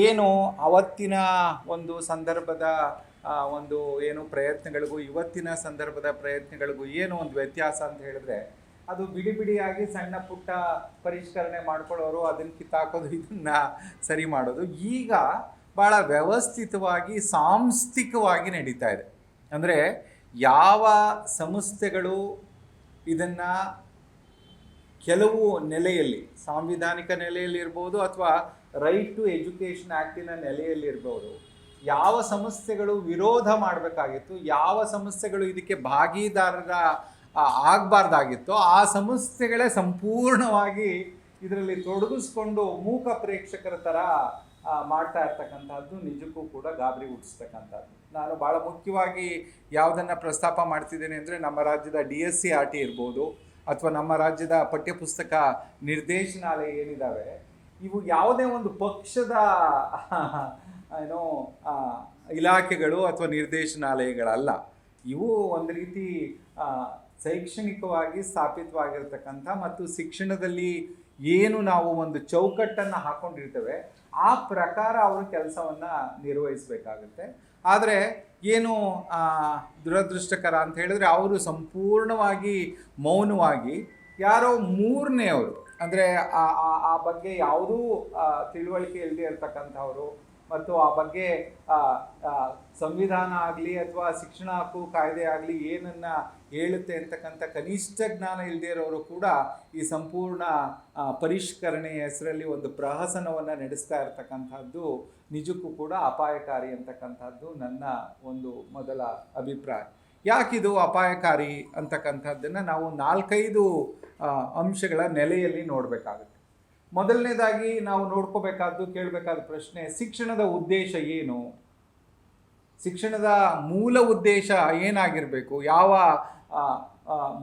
ಏನು ಅವತ್ತಿನ ಒಂದು ಸಂದರ್ಭದ ಒಂದು ಏನು ಪ್ರಯತ್ನಗಳಿಗೂ ಇವತ್ತಿನ ಸಂದರ್ಭದ ಪ್ರಯತ್ನಗಳಿಗೂ ಏನು ಒಂದು ವ್ಯತ್ಯಾಸ ಅಂತ ಹೇಳಿದ್ರೆ, ಅದು ಬಿಡಿ ಬಿಡಿಯಾಗಿ ಸಣ್ಣ ಪುಟ್ಟ ಪರಿಷ್ಕರಣೆ ಮಾಡ್ಕೊಳ್ಳೋರು, ಅದನ್ನು ಕಿತ್ತಾಕೋದು, ಇದನ್ನ ಸರಿ ಮಾಡೋದು. ಈಗ ಭಾಳ ವ್ಯವಸ್ಥಿತವಾಗಿ ಸಾಂಸ್ಥಿಕವಾಗಿ ನಡೀತಾ ಇದೆ. ಅಂದರೆ ಯಾವ ಸಂಸ್ಥೆಗಳು ಇದನ್ನು ಕೆಲವು ನೆಲೆಯಲ್ಲಿ, ಸಾಂವಿಧಾನಿಕ ನೆಲೆಯಲ್ಲಿ ಇರ್ಬೋದು ಅಥವಾ ರೈಟ್ ಟು ಎಜುಕೇಷನ್ ಆ್ಯಕ್ಟಿನ ನೆಲೆಯಲ್ಲಿ ಇರ್ಬೋದು, ಯಾವ ಸಂಸ್ಥೆಗಳು ವಿರೋಧ ಮಾಡಬೇಕಾಗಿತ್ತು, ಯಾವ ಸಂಸ್ಥೆಗಳು ಇದಕ್ಕೆ ಭಾಗಿದಾರರ ಆಗಬಾರ್ದಾಗಿತ್ತು, ಆ ಸಂಸ್ಥೆಗಳೇ ಸಂಪೂರ್ಣವಾಗಿ ಇದರಲ್ಲಿ ತೊಡಗಿಸ್ಕೊಂಡು ಮೂಕ ಪ್ರೇಕ್ಷಕರ ಥರ ಮಾಡ್ತಾ ಇರ್ತಕ್ಕಂಥದ್ದು ನಿಜಕ್ಕೂ ಕೂಡ ಗಾಬರಿ ಹುಟ್ಟಿಸ್ತಕ್ಕಂಥದ್ದು. ನಾನು ಭಾಳ ಮುಖ್ಯವಾಗಿ ಯಾವುದನ್ನು ಪ್ರಸ್ತಾಪ ಮಾಡ್ತಿದ್ದೇನೆ ಅಂದರೆ, ನಮ್ಮ ರಾಜ್ಯದ DSC-RT ಇರ್ಬೋದು ಅಥವಾ ನಮ್ಮ ರಾಜ್ಯದ ಪಠ್ಯಪುಸ್ತಕ ನಿರ್ದೇಶನಾಲಯ ಏನಿದ್ದಾವೆ, ಇವು ಯಾವುದೇ ಒಂದು ಪಕ್ಷದ ಏನೋ ಇಲಾಖೆಗಳು ಅಥವಾ ನಿರ್ದೇಶನಾಲಯಗಳಲ್ಲ. ಇವು ಒಂದು ರೀತಿ ಶೈಕ್ಷಣಿಕವಾಗಿ ಸ್ಥಾಪಿತವಾಗಿರ್ತಕ್ಕಂಥ ಮತ್ತು ಶಿಕ್ಷಣದಲ್ಲಿ ಏನು ನಾವು ಒಂದು ಚೌಕಟ್ಟನ್ನು ಹಾಕ್ಕೊಂಡಿರ್ತೇವೆ ಆ ಪ್ರಕಾರ ಅವರು ಕೆಲಸವನ್ನು ನಿರ್ವಹಿಸಬೇಕಾಗುತ್ತೆ. ಆದರೆ ಏನು ದುರದೃಷ್ಟಕರ ಅಂತ ಹೇಳಿದ್ರೆ, ಅವರು ಸಂಪೂರ್ಣವಾಗಿ ಮೌನವಾಗಿ ಯಾರೋ ಮೂರನೆಯವರು, ಅಂದರೆ ಆ ಬಗ್ಗೆ ಯಾವುದೂ ತಿಳುವಳಿಕೆ ಇಲ್ಲದೆ ಇರತಕ್ಕಂಥವರು ಮತ್ತು ಆ ಬಗ್ಗೆ ಸಂವಿಧಾನ ಆಗಲಿ ಅಥವಾ ಶಿಕ್ಷಣ ಹಕ್ಕು ಕಾಯ್ದೆ ಆಗಲಿ ಏನನ್ನು ಹೇಳುತ್ತೆ ಅಂತಕ್ಕಂಥ ಕನಿಷ್ಠ ಜ್ಞಾನ ಇಲ್ಲದೆ ಇರೋರು ಕೂಡ ಈ ಸಂಪೂರ್ಣ ಪರಿಷ್ಕರಣೆಯ ಹೆಸರಲ್ಲಿ ಒಂದು ಪ್ರಹಸನವನ್ನು ನಡೆಸ್ತಾ ಇರ್ತಕ್ಕಂಥದ್ದು ನಿಜಕ್ಕೂ ಕೂಡ ಅಪಾಯಕಾರಿ ಅಂತಕ್ಕಂಥದ್ದು ನನ್ನ ಒಂದು ಮೊದಲ ಅಭಿಪ್ರಾಯ. ಯಾಕಿದು ಅಪಾಯಕಾರಿ ಅಂತಕ್ಕಂಥದ್ದನ್ನು ನಾವು 4-5 ಅಂಶಗಳ ನೆಲೆಯಲ್ಲಿ ನೋಡಬೇಕಾಗುತ್ತೆ. ಮೊದಲನೇದಾಗಿ ನಾವು ನೋಡ್ಕೋಬೇಕಾದ್ದು, ಕೇಳಬೇಕಾದ ಪ್ರಶ್ನೆ, ಶಿಕ್ಷಣದ ಉದ್ದೇಶ ಏನು? ಶಿಕ್ಷಣದ ಮೂಲ ಉದ್ದೇಶ ಏನಾಗಿರಬೇಕು? ಯಾವ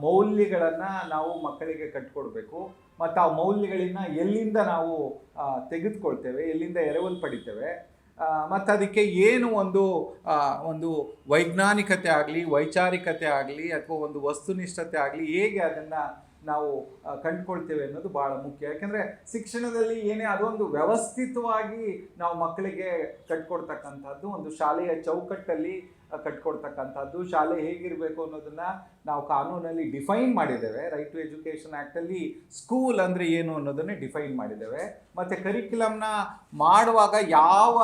ಮೌಲ್ಯಗಳನ್ನು ನಾವು ಮಕ್ಕಳಿಗೆ ಕಟ್ಕೊಡ್ಬೇಕು ಮತ್ತು ಆ ಮೌಲ್ಯಗಳನ್ನ ಎಲ್ಲಿಂದ ನಾವು ತೆಗೆದುಕೊಳ್ತೇವೆ, ಎಲ್ಲಿಂದ ಎರವಲು ಪಡಿತೇವೆ, ಮತ್ತು ಅದಕ್ಕೆ ಏನು ಒಂದು ವೈಜ್ಞಾನಿಕತೆ ಆಗಲಿ, ವೈಚಾರಿಕತೆ ಆಗಲಿ ಅಥವಾ ಒಂದು ವಸ್ತುನಿಷ್ಠತೆ ಆಗಲಿ, ಹೇಗೆ ಅದನ್ನು ನಾವು ಕಂಡುಕೊಳ್ತೇವೆ ಅನ್ನೋದು ಭಾಳ ಮುಖ್ಯ. ಯಾಕೆಂದರೆ ಶಿಕ್ಷಣದಲ್ಲಿ ಏನೇ ಅದೊಂದು ವ್ಯವಸ್ಥಿತವಾಗಿ ನಾವು ಮಕ್ಕಳಿಗೆ ಕಟ್ಕೊಡ್ತಕ್ಕಂಥದ್ದು, ಒಂದು ಶಾಲೆಯ ಚೌಕಟ್ಟಲ್ಲಿ ಕಟ್ಕೊಡ್ತಕ್ಕಂಥದ್ದು, ಶಾಲೆ ಹೇಗಿರಬೇಕು ಅನ್ನೋದನ್ನು ನಾವು ಕಾನೂನಲ್ಲಿ ಡಿಫೈನ್ ಮಾಡಿದ್ದೇವೆ. ರೈಟ್ ಟು ಎಜುಕೇಷನ್ ಆ್ಯಕ್ಟಲ್ಲಿ ಸ್ಕೂಲ್ ಅಂದರೆ ಏನು ಅನ್ನೋದನ್ನೇ ಡಿಫೈನ್ ಮಾಡಿದ್ದೇವೆ. ಮತ್ತು ಕರಿಕ್ಯುಲಮ್ನ ಮಾಡುವಾಗ ಯಾವ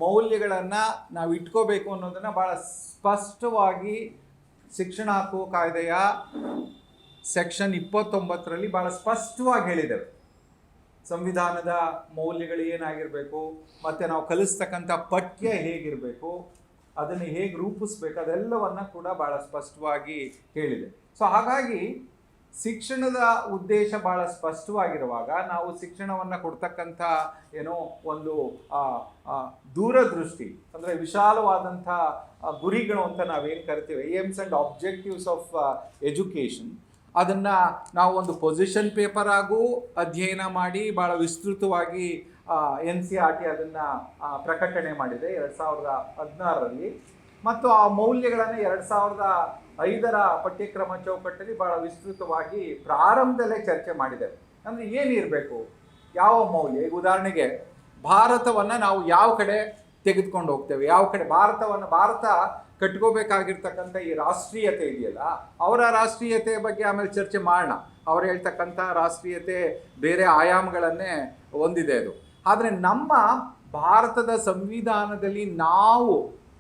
ಮೌಲ್ಯಗಳನ್ನು ನಾವು ಇಟ್ಕೋಬೇಕು ಅನ್ನೋದನ್ನು ಭಾಳ ಸ್ಪಷ್ಟವಾಗಿ ಶಿಕ್ಷಣ ಹಕ್ಕು ಕಾಯ್ದೆಯ ಸೆಕ್ಷನ್ 29ರಲ್ಲಿ ಭಾಳ ಸ್ಪಷ್ಟವಾಗಿ ಹೇಳಿದ್ದೇವೆ. ಸಂವಿಧಾನದ ಮೌಲ್ಯಗಳು ಏನಾಗಿರಬೇಕು, ಮತ್ತು ನಾವು ಕಲಿಸ್ತಕ್ಕಂಥ ಪಠ್ಯ ಹೇಗಿರಬೇಕು, ಅದನ್ನು ಹೇಗೆ ರೂಪಿಸ್ಬೇಕು, ಅದೆಲ್ಲವನ್ನು ಕೂಡ ಭಾಳ ಸ್ಪಷ್ಟವಾಗಿ ಹೇಳಿದೆ. ಸೊ ಹಾಗಾಗಿ ಶಿಕ್ಷಣದ ಉದ್ದೇಶ ಭಾಳ ಸ್ಪಷ್ಟವಾಗಿರುವಾಗ ನಾವು ಶಿಕ್ಷಣವನ್ನು ಕೊಡ್ತಕ್ಕಂಥ ಏನೋ ಒಂದು ದೂರದೃಷ್ಟಿ, ಅಂದರೆ ವಿಶಾಲವಾದಂಥ ಗುರಿಗಳು ಅಂತ ನಾವೇನು ಕರಿತೀವಿ, aims and objectives of education, ಅದನ್ನು ನಾವು ಒಂದು ಪೊಸಿಷನ್ ಪೇಪರ್ ಆಗೂ ಅಧ್ಯಯನ ಮಾಡಿ ಭಾಳ ವಿಸ್ತೃತವಾಗಿ NCERT ಅದನ್ನು ಪ್ರಕಟಣೆ ಮಾಡಿದೆ 2016ರಲ್ಲಿ. ಮತ್ತು ಆ ಮೌಲ್ಯಗಳನ್ನು 2005ರ ಪಠ್ಯಕ್ರಮ ಚೌಕಟ್ಟಲ್ಲಿ ಭಾಳ ವಿಸ್ತೃತವಾಗಿ ಪ್ರಾರಂಭದಲ್ಲೇ ಚರ್ಚೆ ಮಾಡಿದ್ದೇವೆ. ಅಂದರೆ ಏನಿರಬೇಕು, ಯಾವ ಮೌಲ್ಯ. ಈಗ ಉದಾಹರಣೆಗೆ ಭಾರತವನ್ನು ನಾವು ಯಾವ ಕಡೆ ತೆಗೆದುಕೊಂಡು ಹೋಗ್ತೇವೆ, ಯಾವ ಕಡೆ ಭಾರತ ಕಟ್ಕೋಬೇಕಾಗಿರ್ತಕ್ಕಂಥ ಈ ರಾಷ್ಟ್ರೀಯತೆ ಇದೆಯಲ್ಲ, ಅವರ ರಾಷ್ಟ್ರೀಯತೆಯ ಬಗ್ಗೆ ಆಮೇಲೆ ಚರ್ಚೆ ಮಾಡೋಣ. ಅವ್ರು ಹೇಳ್ತಕ್ಕಂಥ ರಾಷ್ಟ್ರೀಯತೆ ಬೇರೆ ಆಯಾಮಗಳನ್ನೇ ಹೊಂದಿದೆ ಅದು. ಆದರೆ ನಮ್ಮ ಭಾರತದ ಸಂವಿಧಾನದಲ್ಲಿ ನಾವು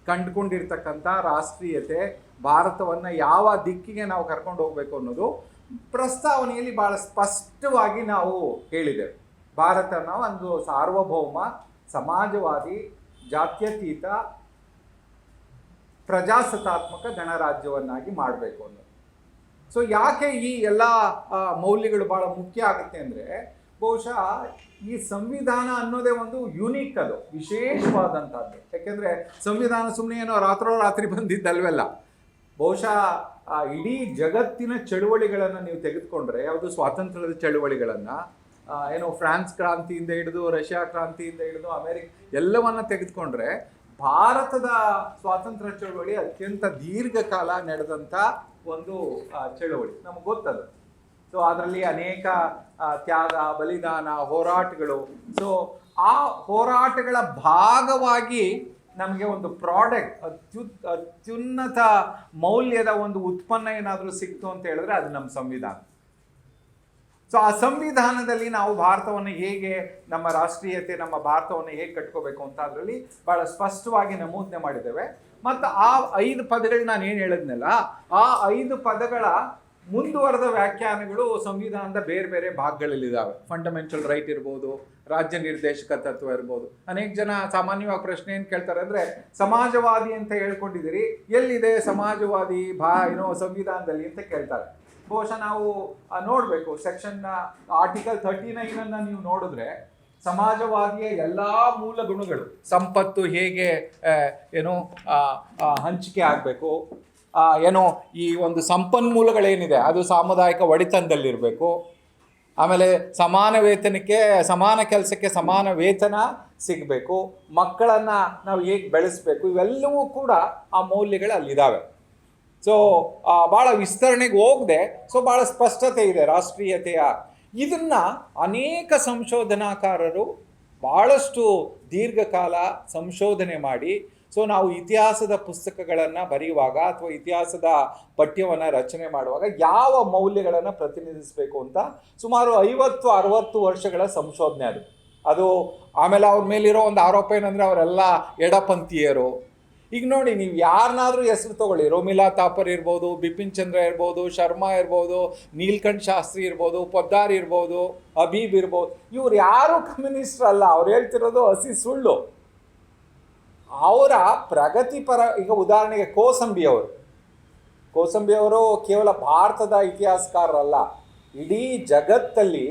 ಕಂಡುಕೊಂಡಿರ್ತಕ್ಕಂಥ ರಾಷ್ಟ್ರೀಯತೆ, ಭಾರತವನ್ನು ಯಾವ ದಿಕ್ಕಿಗೆ ನಾವು ಕರ್ಕೊಂಡು ಹೋಗಬೇಕು ಅನ್ನೋದು ಪ್ರಸ್ತಾವನೆಯಲ್ಲಿ ಭಾಳ ಸ್ಪಷ್ಟವಾಗಿ ನಾವು ಹೇಳಿದ್ದೇವೆ. ಭಾರತನ ಒಂದು ಸಾರ್ವಭೌಮ, ಸಮಾಜವಾದಿ, ಜಾತ್ಯತೀತ, ಪ್ರಜಾಸತ್ತಾತ್ಮಕ ಗಣರಾಜ್ಯವನ್ನಾಗಿ ಮಾಡಬೇಕು ಅನ್ನೋದು. ಸೊ ಯಾಕೆ ಈ ಎಲ್ಲ ಮೌಲ್ಯಗಳು ಭಾಳ ಮುಖ್ಯ ಆಗುತ್ತೆ ಅಂದರೆ, ಬಹುಶಃ ಈ ಸಂವಿಧಾನ ಅನ್ನೋದೇ ಒಂದು ಯುನೀಕ್, ಅದು ವಿಶೇಷವಾದಂಥದ್ದು. ಯಾಕೆಂದರೆ ಸಂವಿಧಾನ ಸುಮ್ಮನೆ ಏನೋ ರಾತ್ರೋರಾತ್ರಿ ಬಂದಿದ್ದಲ್ವಲ್ಲ. ಬಹುಶಃ ಇಡೀ ಜಗತ್ತಿನ ಚಳುವಳಿಗಳನ್ನು ನೀವು ತೆಗೆದುಕೊಂಡ್ರೆ, ಯಾವುದು ಸ್ವಾತಂತ್ರ್ಯದ ಚಳುವಳಿಗಳನ್ನು, ಏನೋ ಫ್ರಾನ್ಸ್ ಕ್ರಾಂತಿಯಿಂದ ಹಿಡಿದು ರಷ್ಯಾ ಕ್ರಾಂತಿಯಿಂದ ಹಿಡಿದು ಎಲ್ಲವನ್ನ ತೆಗೆದುಕೊಂಡ್ರೆ, ಭಾರತದ ಸ್ವಾತಂತ್ರ್ಯ ಚಳುವಳಿ ಅತ್ಯಂತ ದೀರ್ಘಕಾಲ ನಡೆದಂಥ ಒಂದು ಚಳುವಳಿ, ನಮಗೆ ಗೊತ್ತದು. ಸೊ ಅದರಲ್ಲಿ ಅನೇಕ ತ್ಯಾಗ, ಬಲಿದಾನ, ಹೋರಾಟಗಳು. ಸೊ ಆ ಹೋರಾಟಗಳ ಭಾಗವಾಗಿ ನಮಗೆ ಒಂದು ಪ್ರಾಡಕ್ಟ್ ಅತ್ಯುನ್ನತ ಮೌಲ್ಯದ ಒಂದು ಉತ್ಪನ್ನ ಏನಾದರೂ ಸಿಕ್ತು ಅಂತ ಹೇಳಿದ್ರೆ ಅದು ನಮ್ಮ ಸಂವಿಧಾನ. ಸೊ ಆ ಸಂವಿಧಾನದಲ್ಲಿ ನಾವು ಭಾರತವನ್ನು ಹೇಗೆ, ನಮ್ಮ ರಾಷ್ಟ್ರೀಯತೆ, ನಮ್ಮ ಭಾರತವನ್ನು ಹೇಗೆ ಕಟ್ಕೋಬೇಕು ಅಂತ ಅದರಲ್ಲಿ ಬಹಳ ಸ್ಪಷ್ಟವಾಗಿ ನಮೂದನೆ ಮಾಡಿದ್ದೇವೆ. ಮತ್ತು ಆ 5 ಪದಗಳು ನಾನು ಏನು ಹೇಳಿದ್ನಲ್ಲ, ಆ 5 ಪದಗಳ ಮುಂದುವರೆದ ವ್ಯಾಖ್ಯಾನಗಳು ಸಂವಿಧಾನದ ಬೇರೆ ಬೇರೆ ಭಾಗಗಳಲ್ಲಿದ್ದಾವೆ. ಫಂಡಮೆಂಟಲ್ ರೈಟ್ ಇರ್ಬೋದು, ರಾಜ್ಯ ನಿರ್ದೇಶಕ ತತ್ವ ಇರ್ಬೋದು. ಅನೇಕ ಜನ ಸಾಮಾನ್ಯವಾಗಿ ಪ್ರಶ್ನೆ ಏನು ಕೇಳ್ತಾರೆ ಅಂದರೆ, ಸಮಾಜವಾದಿ ಅಂತ ಹೇಳ್ಕೊಂಡಿದ್ದೀರಿ, ಎಲ್ಲಿದೆ ಸಮಾಜವಾದಿ ಸಂವಿಧಾನದಲ್ಲಿ ಅಂತ ಕೇಳ್ತಾರೆ. ಬಹುಶಃ ನಾವು ನೋಡಬೇಕು, ಆರ್ಟಿಕಲ್ 39 ನೀವು ನೋಡಿದ್ರೆ ಸಮಾಜವಾದಿಯ ಎಲ್ಲ ಮೂಲ ಗುಣಗಳು, ಸಂಪತ್ತು ಹೇಗೆ ಹಂಚಿಕೆ ಆಗಬೇಕು, ಈ ಒಂದು ಸಂಪನ್ಮೂಲಗಳೇನಿದೆ ಅದು ಸಾಮುದಾಯಿಕ ಒಡೆತನದಲ್ಲಿರಬೇಕು, ಆಮೇಲೆ ಸಮಾನ ವೇತನಕ್ಕೆ, ಸಮಾನ ಕೆಲಸಕ್ಕೆ ಸಮಾನ ವೇತನ ಸಿಗಬೇಕು, ಮಕ್ಕಳನ್ನು ನಾವು ಹೇಗೆ ಬೆಳೆಸಬೇಕು, ಇವೆಲ್ಲವೂ ಕೂಡ ಆ ಮೌಲ್ಯಗಳು ಅಲ್ಲಿದ್ದಾವೆ. ಸೊ ಭಾಳ ವಿಸ್ತರಣೆಗೆ ಹೋಗದೆ, ಸೊ ಭಾಳ ಸ್ಪಷ್ಟತೆ ಇದೆ ರಾಷ್ಟ್ರೀಯತೆಯ. ಇದನ್ನು ಅನೇಕ ಸಂಶೋಧನಾಕಾರರು ಭಾಳಷ್ಟು ದೀರ್ಘಕಾಲ ಸಂಶೋಧನೆ ಮಾಡಿ, ಸೊ ನಾವು ಇತಿಹಾಸದ ಪುಸ್ತಕಗಳನ್ನು ಬರೆಯುವಾಗ ಅಥವಾ ಇತಿಹಾಸದ ಪಠ್ಯವನ್ನು ರಚನೆ ಮಾಡುವಾಗ ಯಾವ ಮೌಲ್ಯಗಳನ್ನು ಪ್ರತಿನಿಧಿಸಬೇಕು ಅಂತ ಸುಮಾರು 50-60 ವರ್ಷಗಳ ಸಂಶೋಧನೆ ಅದು. ಆಮೇಲೆ ಅವ್ರ ಮೇಲಿರೋ ಒಂದು ಆರೋಪ ಏನಂದರೆ ಅವರೆಲ್ಲ ಎಡಪಂಥೀಯರು. ಈಗ ನೋಡಿ, ನೀವು ಯಾರನ್ನಾದ್ರೂ ಹೆಸರು ತಗೊಳ್ಳಿ, ರೋಮಿಲಾ ಥಾಪರ್ ಇರ್ಬೋದು, ಬಿಪಿನ್ ಚಂದ್ರ ಇರ್ಬೋದು, ಶರ್ಮಾ ಇರ್ಬೋದು, ನೀಲ್ಕಂಠ್ ಶಾಸ್ತ್ರಿ ಇರ್ಬೋದು, ಪೊದ್ದಾರ್ ಇರ್ಬೋದು, ಹಬೀಬ್ ಇರ್ಬೋದು, ಇವ್ರು ಯಾರೂ ಕಮ್ಯುನಿಸ್ಟ್ರು ಅಲ್ಲ. ಅವ್ರು ಹೇಳ್ತಿರೋದು ಹಸಿ ಸುಳ್ಳು. ಅವರ ಪ್ರಗತಿಪರ, ಈಗ ಉದಾಹರಣೆಗೆ ಕೋಸಂಬಿ ಅವರು ಕೇವಲ ಭಾರತದ ಇತಿಹಾಸಕಾರರಲ್ಲ, ಇಡೀ ಜಗತ್ತಲ್ಲಿ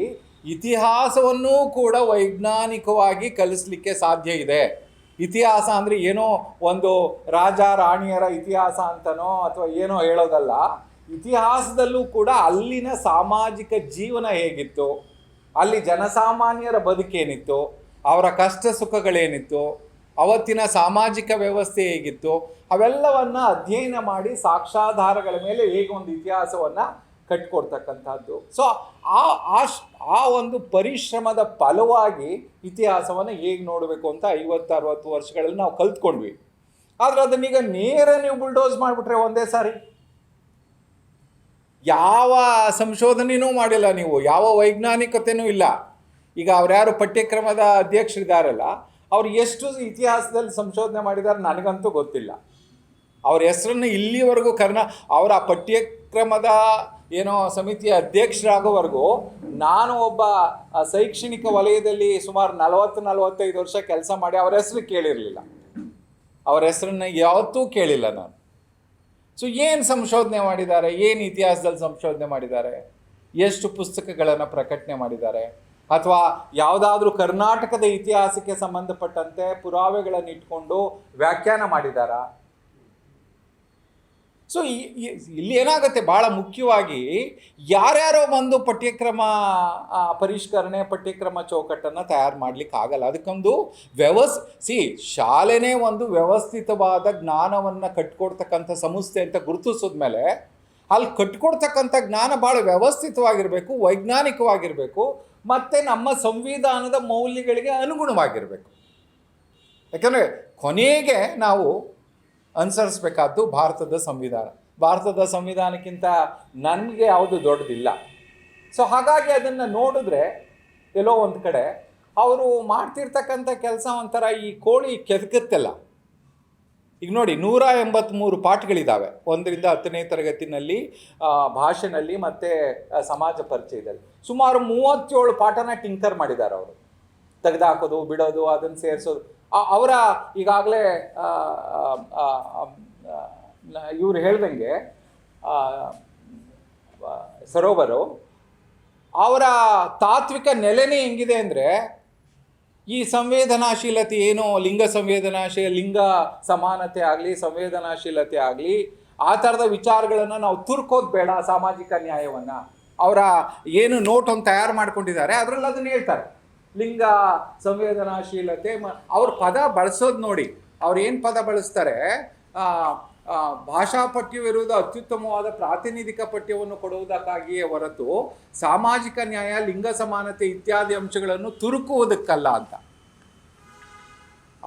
ಇತಿಹಾಸವನ್ನೂ ಕೂಡ ವೈಜ್ಞಾನಿಕವಾಗಿ ಕಲಿಸ್ಲಿಕ್ಕೆ ಸಾಧ್ಯ ಇದೆ. ಇತಿಹಾಸ ಅಂದರೆ ಏನೋ ಒಂದು ರಾಜ ರಾಣಿಯರ ಇತಿಹಾಸ ಅಂತನೋ ಅಥವಾ ಏನೋ ಹೇಳೋದಲ್ಲ. ಇತಿಹಾಸದಲ್ಲೂ ಕೂಡ ಅಲ್ಲಿನ ಸಾಮಾಜಿಕ ಜೀವನ ಹೇಗಿತ್ತು, ಅಲ್ಲಿ ಜನಸಾಮಾನ್ಯರ ಬದುಕೇನಿತ್ತು, ಅವರ ಕಷ್ಟ ಸುಖಗಳೇನಿತ್ತು, ಅವತ್ತಿನ ಸಾಮಾಜಿಕ ವ್ಯವಸ್ಥೆ ಹೇಗಿತ್ತು, ಅವೆಲ್ಲವನ್ನು ಅಧ್ಯಯನ ಮಾಡಿ ಸಾಕ್ಷ್ಯಾಧಾರಗಳ ಮೇಲೆ ಹೇಗೆ ಒಂದು ಇತಿಹಾಸವನ್ನು ಕಟ್ಕೊಡ್ತಕ್ಕಂಥದ್ದು. ಸೊ ಆ ಒಂದು ಪರಿಶ್ರಮದ ಫಲವಾಗಿ ಇತಿಹಾಸವನ್ನು ಹೇಗೆ ನೋಡಬೇಕು ಅಂತ 50-60 ವರ್ಷಗಳಲ್ಲಿ ನಾವು ಕಲ್ತ್ಕೊಂಡ್ವಿ. ಆದರೆ ಅದನ್ನೀಗ ನೀವು ಬುಲ್ಡೋಸ್ ಮಾಡಿಬಿಟ್ರೆ ಒಂದೇ ಸಾರಿ, ಯಾವ ಸಂಶೋಧನೆಯೂ ಮಾಡಿಲ್ಲ ನೀವು, ಯಾವ ವೈಜ್ಞಾನಿಕತೆಯೂ ಇಲ್ಲ. ಈಗ ಅವ್ರ್ಯಾರು ಪಠ್ಯಕ್ರಮದ ಅಧ್ಯಕ್ಷರಿದ್ದಾರಲ್ಲ, ಅವ್ರು ಎಷ್ಟು ಇತಿಹಾಸದಲ್ಲಿ ಸಂಶೋಧನೆ ಮಾಡಿದ್ದಾರೆ ನನಗಂತೂ ಗೊತ್ತಿಲ್ಲ. ಅವ್ರ ಹೆಸರನ್ನು ಇಲ್ಲಿವರೆಗೂ ಅವರ ಪಠ್ಯಕ್ರಮದ ಸಮಿತಿಯ ಅಧ್ಯಕ್ಷರಾಗೋವರೆಗೂ ನಾನು ಒಬ್ಬ ಶೈಕ್ಷಣಿಕ ವಲಯದಲ್ಲಿ ಸುಮಾರು 40-45 ವರ್ಷ ಕೆಲಸ ಮಾಡಿ ಅವ್ರ ಹೆಸರು ಕೇಳಿರಲಿಲ್ಲ. ಅವ್ರ ಹೆಸರನ್ನು ಯಾವತ್ತೂ ಕೇಳಿಲ್ಲ ನಾನು. ಸೊ ಏನು ಸಂಶೋಧನೆ ಮಾಡಿದ್ದಾರೆ, ಏನು ಇತಿಹಾಸದಲ್ಲಿ ಸಂಶೋಧನೆ ಮಾಡಿದ್ದಾರೆ, ಎಷ್ಟು ಪುಸ್ತಕಗಳನ್ನು ಪ್ರಕಟಣೆ ಮಾಡಿದ್ದಾರೆ, ಅಥವಾ ಯಾವುದಾದ್ರೂ ಕರ್ನಾಟಕದ ಇತಿಹಾಸಕ್ಕೆ ಸಂಬಂಧಪಟ್ಟಂತೆ ಪುರಾವೆಗಳನ್ನು ಇಟ್ಕೊಂಡು ವ್ಯಾಖ್ಯಾನ ಮಾಡಿದ್ದಾರಾ? ಸೊ ಇಲ್ಲಿ ಏನಾಗುತ್ತೆ, ಭಾಳ ಮುಖ್ಯವಾಗಿ ಯಾರ್ಯಾರೋ ಒಂದು ಪಠ್ಯಕ್ರಮ ಪರಿಷ್ಕರಣೆ, ಪಠ್ಯಕ್ರಮ ಚೌಕಟ್ಟನ್ನು ತಯಾರು ಮಾಡಲಿಕ್ಕೆ ಆಗಲ್ಲ. ಅದಕ್ಕೊಂದು ಶಾಲೆನೇ ಒಂದು ವ್ಯವಸ್ಥಿತವಾದ ಜ್ಞಾನವನ್ನು ಕಟ್ಕೊಡ್ತಕ್ಕಂಥ ಸಂಸ್ಥೆ ಅಂತ ಗುರುತಿಸಿದ್ಮೇಲೆ ಅಲ್ಲಿ ಕಟ್ಕೊಡ್ತಕ್ಕಂಥ ಜ್ಞಾನ ಭಾಳ ವ್ಯವಸ್ಥಿತವಾಗಿರಬೇಕು, ವೈಜ್ಞಾನಿಕವಾಗಿರಬೇಕು, ಮತ್ತು ನಮ್ಮ ಸಂವಿಧಾನದ ಮೌಲ್ಯಗಳಿಗೆ ಅನುಗುಣವಾಗಿರಬೇಕು. ಯಾಕಂದರೆ ಕೊನೆಗೆ ನಾವು ಅನುಸರಿಸಬೇಕಾದ್ದು ಭಾರತದ ಸಂವಿಧಾನ. ಭಾರತದ ಸಂವಿಧಾನಕ್ಕಿಂತ ನನಗೆ ಯಾವುದು ದೊಡ್ಡದಿಲ್ಲ. ಸೊ ಹಾಗಾಗಿ ಅದನ್ನು ನೋಡಿದ್ರೆ ಎಲ್ಲೋ ಒಂದು ಕಡೆ ಅವರು ಮಾಡ್ತಿರ್ತಕ್ಕಂಥ ಕೆಲಸ ಒಂಥರ ಈ ಕೋಳಿ ಕೆದಕುತ್ತಲ್ಲ. ಈಗ ನೋಡಿ, 183 ಪಾಠಗಳಿದ್ದಾವೆ 1ರಿಂದ 10ನೇ ತರಗತಿನಲ್ಲಿ, ಭಾಷೆನಲ್ಲಿ ಮತ್ತು ಸಮಾಜ ಪರಿಚಯದಲ್ಲಿ. ಸುಮಾರು 37 ಪಾಠನ ಟಿಂಕರ್ ಮಾಡಿದ್ದಾರೆ ಅವರು. ತೆಗೆದುಹಾಕೋದು, ಬಿಡೋದು, ಅದನ್ನು ಸೇರಿಸೋದು. ಅವರ ಈಗಾಗಲೇ ಇವರು ಹೇಳ್ದಂಗೆ ಸರೋವರು ಅವರ ತಾತ್ವಿಕ ನೆಲೆನೇ ಹೆಂಗಿದೆ ಅಂದರೆ, ಈ ಸಂವೇದನಾಶೀಲತೆ ಏನೋ ಲಿಂಗ ಲಿಂಗ ಸಮಾನತೆ ಆಗಲಿ, ಸಂವೇದನಾಶೀಲತೆ ಆಗಲಿ, ಆ ಥರದ ವಿಚಾರಗಳನ್ನು ನಾವು ತುರ್ಕೋದು ಬೇಡ. ಸಾಮಾಜಿಕ ನ್ಯಾಯವನ್ನು ಅವರ ಏನು ನೋಟನ್ನು ತಯಾರು ಮಾಡ್ಕೊಂಡಿದ್ದಾರೆ ಅದರಲ್ಲಿ ಅದನ್ನು ಹೇಳ್ತಾರೆ. ಲಿಂಗ ಸಂವೇದನಾಶೀಲತೆ ಅವ್ರ ಪದ ಬಳಸೋದು ನೋಡಿ, ಅವ್ರು ಏನು ಪದ ಬಳಸ್ತಾರೆ, ಭಾಷಾ ಪಠ್ಯವಿರುವುದು ಅತ್ಯುತ್ತಮವಾದ ಪ್ರಾತಿನಿಧಿಕ ಪಠ್ಯವನ್ನು ಕೊಡುವುದಕ್ಕಾಗಿಯೇ ಹೊರತು ಸಾಮಾಜಿಕ ನ್ಯಾಯ, ಲಿಂಗ ಸಮಾನತೆ ಇತ್ಯಾದಿ ಅಂಶಗಳನ್ನು ತುರುಕುವುದಕ್ಕಲ್ಲ ಅಂತ.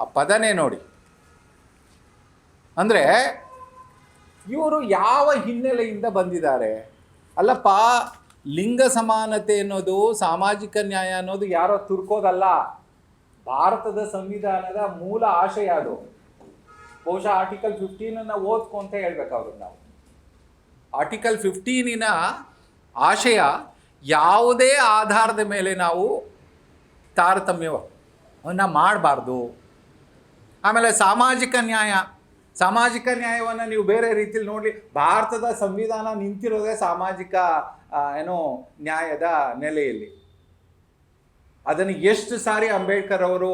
ಆ ಪದನೇ ನೋಡಿ. ಅಂದರೆ ಇವರು ಯಾವ ಹಿನ್ನೆಲೆಯಿಂದ ಬಂದಿದ್ದಾರೆ? ಅಲ್ಲಪ್ಪ, ಲಿಂಗ ಸಮಾನತೆ ಅನ್ನೋದು, ಸಾಮಾಜಿಕ ನ್ಯಾಯ ಅನ್ನೋದು ಯಾರೋ ತುರ್ಕೋದಲ್ಲ, ಭಾರತದ ಸಂವಿಧಾನದ ಮೂಲ ಆಶಯ ಅದು. ಬಹುಶಃ ಆರ್ಟಿಕಲ್ 15 ಓದ್ಕೊಂತ ಹೇಳ್ಬೇಕು ಅವ್ರಿಗೆ ನಾವು. ಆರ್ಟಿಕಲ್ 15 ಆಶಯ ಯಾವುದೇ ಆಧಾರದ ಮೇಲೆ ನಾವು ತಾರತಮ್ಯವನ್ನು ಮಾಡಬಾರ್ದು. ಆಮೇಲೆ ಸಾಮಾಜಿಕ ನ್ಯಾಯವನ್ನು ನೀವು ಬೇರೆ ರೀತಿಯಲ್ಲಿ ನೋಡಲಿ. ಭಾರತದ ಸಂವಿಧಾನ ನಿಂತಿರೋದೇ ಸಾಮಾಜಿಕ ನ್ಯಾಯದ ನೆಲೆಯಲ್ಲಿ. ಅದನ್ನು ಎಷ್ಟು ಸಾರಿ ಅಂಬೇಡ್ಕರ್ ಅವರು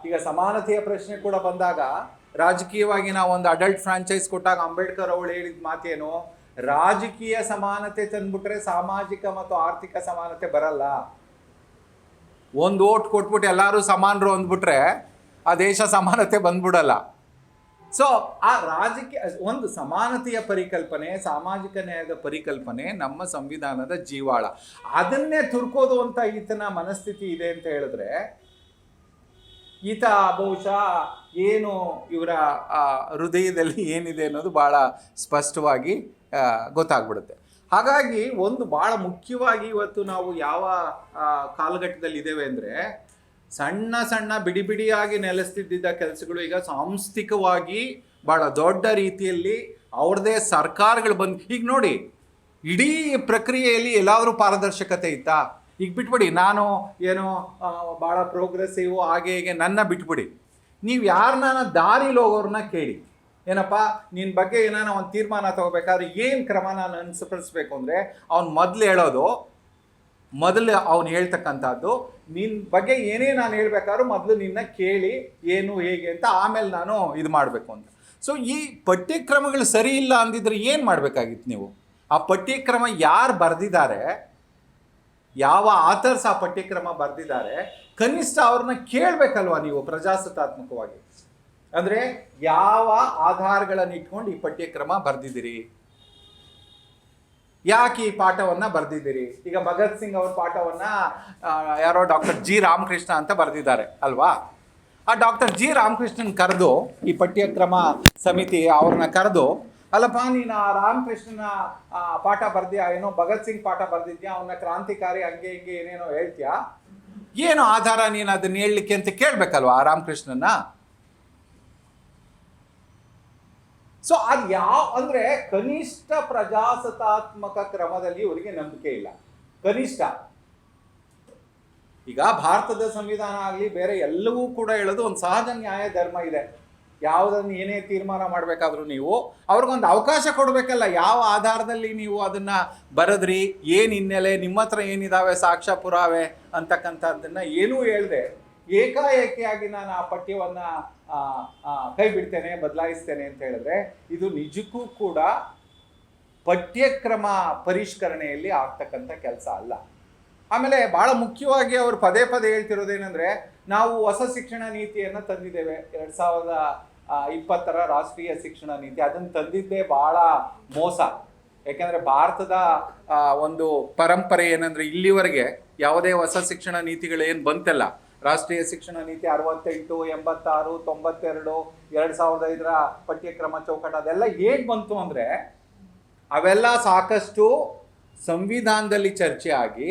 ಈಗ ಸಮಾನತೆಯ ಪ್ರಶ್ನೆ ಕೂಡ ಬಂದಾಗ, ರಾಜಕೀಯವಾಗಿ ನಾವು ಒಂದು ಅಡಲ್ಟ್ ಫ್ರಾಂಚೈಸ್ ಕೊಟ್ಟಾಗ ಅಂಬೇಡ್ಕರ್ ಅವಳು ಹೇಳಿದ ಮಾತೇನು? ರಾಜಕೀಯ ಸಮಾನತೆ ತಂದ್ಬಿಟ್ರೆ ಸಾಮಾಜಿಕ ಮತ್ತು ಆರ್ಥಿಕ ಸಮಾನತೆ ಬರಲ್ಲ. ಒಂದು ಓಟ್ ಕೊಟ್ಬಿಟ್ಟು ಎಲ್ಲರೂ ಸಮಾನರು ಅಂದ್ಬಿಟ್ರೆ ಆ ದೇಶ ಸಮಾನತೆ ಬಂದ್ಬಿಡಲ್ಲ. ಸೊ ಆ ರಾಜಕೀಯ ಒಂದು ಸಮಾನತೆಯ ಪರಿಕಲ್ಪನೆ, ಸಾಮಾಜಿಕ ನ್ಯಾಯದ ಪರಿಕಲ್ಪನೆ ನಮ್ಮ ಸಂವಿಧಾನದ ಜೀವಾಳ. ಅದನ್ನೇ ತುರ್ಕೋದು ಅಂತ ಈತನ ಮನಸ್ಥಿತಿ ಇದೆ ಅಂತ ಹೇಳಿದ್ರೆ, ಈತ ಬಹುಶಃ ಏನು ಇವರ ಹೃದಯದಲ್ಲಿ ಏನಿದೆ ಅನ್ನೋದು ಭಾಳ ಸ್ಪಷ್ಟವಾಗಿ ಗೊತ್ತಾಗ್ಬಿಡುತ್ತೆ. ಹಾಗಾಗಿ ಒಂದು ಭಾಳ ಮುಖ್ಯವಾಗಿ ಇವತ್ತು ನಾವು ಯಾವ ಕಾಲಘಟ್ಟದಲ್ಲಿ ಇದ್ದೇವೆ ಅಂದರೆ, ಸಣ್ಣ ಸಣ್ಣ ಬಿಡಿ ಬಿಡಿಯಾಗಿ ನೆಲೆಸ್ತಿದ್ದ ಕೆಲಸಗಳು ಈಗ ಸಾಂಸ್ಥಿಕವಾಗಿ ಭಾಳ ದೊಡ್ಡ ರೀತಿಯಲ್ಲಿ ಅವ್ರದ್ದೇ ಸರ್ಕಾರಗಳು ಬಂದು, ಈಗ ನೋಡಿ, ಇಡೀ ಪ್ರಕ್ರಿಯೆಯಲ್ಲಿ ಎಲ್ಲಾದರೂ ಪಾರದರ್ಶಕತೆ ಇತ್ತಾ? ಈಗ ಬಿಟ್ಬಿಡಿ, ನಾನು ಏನೋ ಭಾಳ ಪ್ರೋಗ್ರೆಸಿವ್ ಹಾಗೆ ಹೀಗೆ ನನ್ನ ಬಿಟ್ಬಿಡಿ. ನೀವು ಯಾರನ್ನ ದಾರಿಲಿ ಹೋಗೋರನ್ನ ಕೇಳಿ, ಏನಪ್ಪ ನಿನ್ನ ಬಗ್ಗೆ ಏನಾನ ಒಂದು ತೀರ್ಮಾನ ತಗೋಬೇಕಾದ್ರೆ ಏನು ಕ್ರಮ ನಾನು ಅನುಸರಿಸ್ಬೇಕು ಅಂದರೆ, ಅವ್ನು ಮೊದಲು ಅವ್ನು ಹೇಳ್ತಕ್ಕಂಥದ್ದು, ನಿನ್ನ ಬಗ್ಗೆ ಏನೇ ನಾನು ಹೇಳ್ಬೇಕಾದ್ರೂ ಮೊದಲು ನಿನ್ನ ಕೇಳಿ ಏನು ಹೇಗೆ ಅಂತ, ಆಮೇಲೆ ನಾನು ಇದು ಮಾಡಬೇಕು ಅಂತ. ಸೊ ಈ ಪಠ್ಯಕ್ರಮಗಳು ಸರಿ ಇಲ್ಲ ಅಂದಿದ್ರೆ ಏನು ಮಾಡಬೇಕಾಗಿತ್ತು ನೀವು? ಆ ಪಠ್ಯಕ್ರಮ ಯಾರು ಬರೆದಿದ್ದಾರೆ, ಯಾವ ಆಥರ್ಸ್ ಆ ಪಠ್ಯಕ್ರಮ ಬರೆದಿದ್ದಾರೆ, ಕನಿಷ್ಠ ಅವ್ರನ್ನ ಕೇಳಬೇಕಲ್ವ ನೀವು ಪ್ರಜಾಸತ್ತಾತ್ಮಕವಾಗಿ. ಅಂದರೆ ಯಾವ ಆಧಾರಗಳನ್ನು ಇಟ್ಕೊಂಡು ಈ ಪಠ್ಯಕ್ರಮ ಬರೆದಿದ್ದೀರಿ, ಯಾಕೆ ಈ ಪಾಠವನ್ನು ಬರೆದಿದ್ದೀರಿ? ಈಗ ಭಗತ್ ಸಿಂಗ್ ಅವ್ರ ಪಾಠವನ್ನು ಯಾರೋ ಡಾಕ್ಟರ್ ಜಿ ರಾಮಕೃಷ್ಣ ಅಂತ ಬರೆದಿದ್ದಾರೆ ಅಲ್ವಾ? ಆ ಡಾಕ್ಟರ್ ಜಿ ರಾಮಕೃಷ್ಣನ್ ಕರೆದು, ಈ ಪಠ್ಯಕ್ರಮ ಸಮಿತಿ ಅವ್ರನ್ನ ಕರೆದು, ಅಲ್ಲಪ್ಪ ನೀನು ಆ ರಾಮಕೃಷ್ಣನ ಪಾಠ ಬರ್ದ್ಯಾ, ಏನೋ ಭಗತ್ ಸಿಂಗ್ ಪಾಠ ಬರ್ದಿದ್ಯಾ, ಅವನ್ನ ಕ್ರಾಂತಿಕಾರಿ ಹಂಗೆ ಹಿಂಗೆ ಏನೇನೋ ಹೇಳ್ತೀಯಾ, ಏನು ಆಧಾರ ನೀನು ಅದನ್ನ ಹೇಳಲಿಕ್ಕೆ ಅಂತ ಕೇಳಬೇಕಲ್ವ ಆ ರಾಮಕೃಷ್ಣನ. ಸೊ ಅದು ಅಂದರೆ ಕನಿಷ್ಠ ಪ್ರಜಾಸತ್ತಾತ್ಮಕ ಕ್ರಮದಲ್ಲಿ ಇವರಿಗೆ ನಂಬಿಕೆ ಇಲ್ಲ, ಕನಿಷ್ಠ. ಈಗ ಭಾರತದ ಸಂವಿಧಾನ ಆಗಲಿ ಬೇರೆ ಎಲ್ಲವೂ ಕೂಡ ಹೇಳೋದು ಒಂದು ಸಹಜ ನ್ಯಾಯ ಧರ್ಮ ಇದೆ. ಯಾವುದನ್ನು ಏನೇ ತೀರ್ಮಾನ ಮಾಡಬೇಕಾದ್ರೂ ನೀವು ಅವ್ರಿಗೊಂದು ಅವಕಾಶ ಕೊಡಬೇಕಲ್ಲ. ಯಾವ ಆಧಾರದಲ್ಲಿ ನೀವು ಅದನ್ನು ಬರೆದ್ರಿ, ಏನು ಹಿನ್ನೆಲೆ, ನಿಮ್ಮ ಹತ್ರ ಏನಿದ್ದಾವೆ ಸಾಕ್ಷ್ಯ ಪುರಾವೆ ಅಂತಕ್ಕಂಥದ್ದನ್ನು ಏನೂ ಹೇಳ್ದೆ ಏಕಾಏಕಿಯಾಗಿ ನಾನು ಆ ಪಠ್ಯವನ್ನು ಕೈ ಬಿಡ್ತೇನೆ, ಬದಲಾಯಿಸ್ತೇನೆ ಅಂತ ಹೇಳಿದ್ರೆ, ಇದು ನಿಜಕ್ಕೂ ಕೂಡ ಪಠ್ಯಕ್ರಮ ಪರಿಷ್ಕರಣೆಯಲ್ಲಿ ಆಗ್ತಕ್ಕಂಥ ಕೆಲಸ ಅಲ್ಲ. ಆಮೇಲೆ ಭಾಳ ಮುಖ್ಯವಾಗಿ ಅವರು ಪದೇ ಪದೇ ಹೇಳ್ತಿರೋದೇನೆಂದರೆ, ನಾವು ಹೊಸ ಶಿಕ್ಷಣ ನೀತಿಯನ್ನು ತಂದಿದ್ದೇವೆ, 2020 ರಾಷ್ಟ್ರೀಯ ಶಿಕ್ಷಣ ನೀತಿ. ಅದನ್ನು ತಂದಿದ್ದೇ ಭಾಳ ಮೋಸ. ಯಾಕೆಂದರೆ ಭಾರತದ ಒಂದು ಪರಂಪರೆ ಏನಂದರೆ, ಇಲ್ಲಿವರೆಗೆ ಯಾವುದೇ ಹೊಸ ಶಿಕ್ಷಣ ನೀತಿಗಳೇನು ಬಂತಲ್ಲ, ರಾಷ್ಟ್ರೀಯ ಶಿಕ್ಷಣ ನೀತಿ 68, 86, 92, 2005 ಪಠ್ಯಕ್ರಮ ಚೌಕಟ್ಟು, ಅದೆಲ್ಲ ಹೇಗೆ ಬಂತು ಅಂದರೆ, ಅವೆಲ್ಲ ಸಾಕಷ್ಟು ಸಂವಿಧಾನದಲ್ಲಿ ಚರ್ಚೆ ಆಗಿ,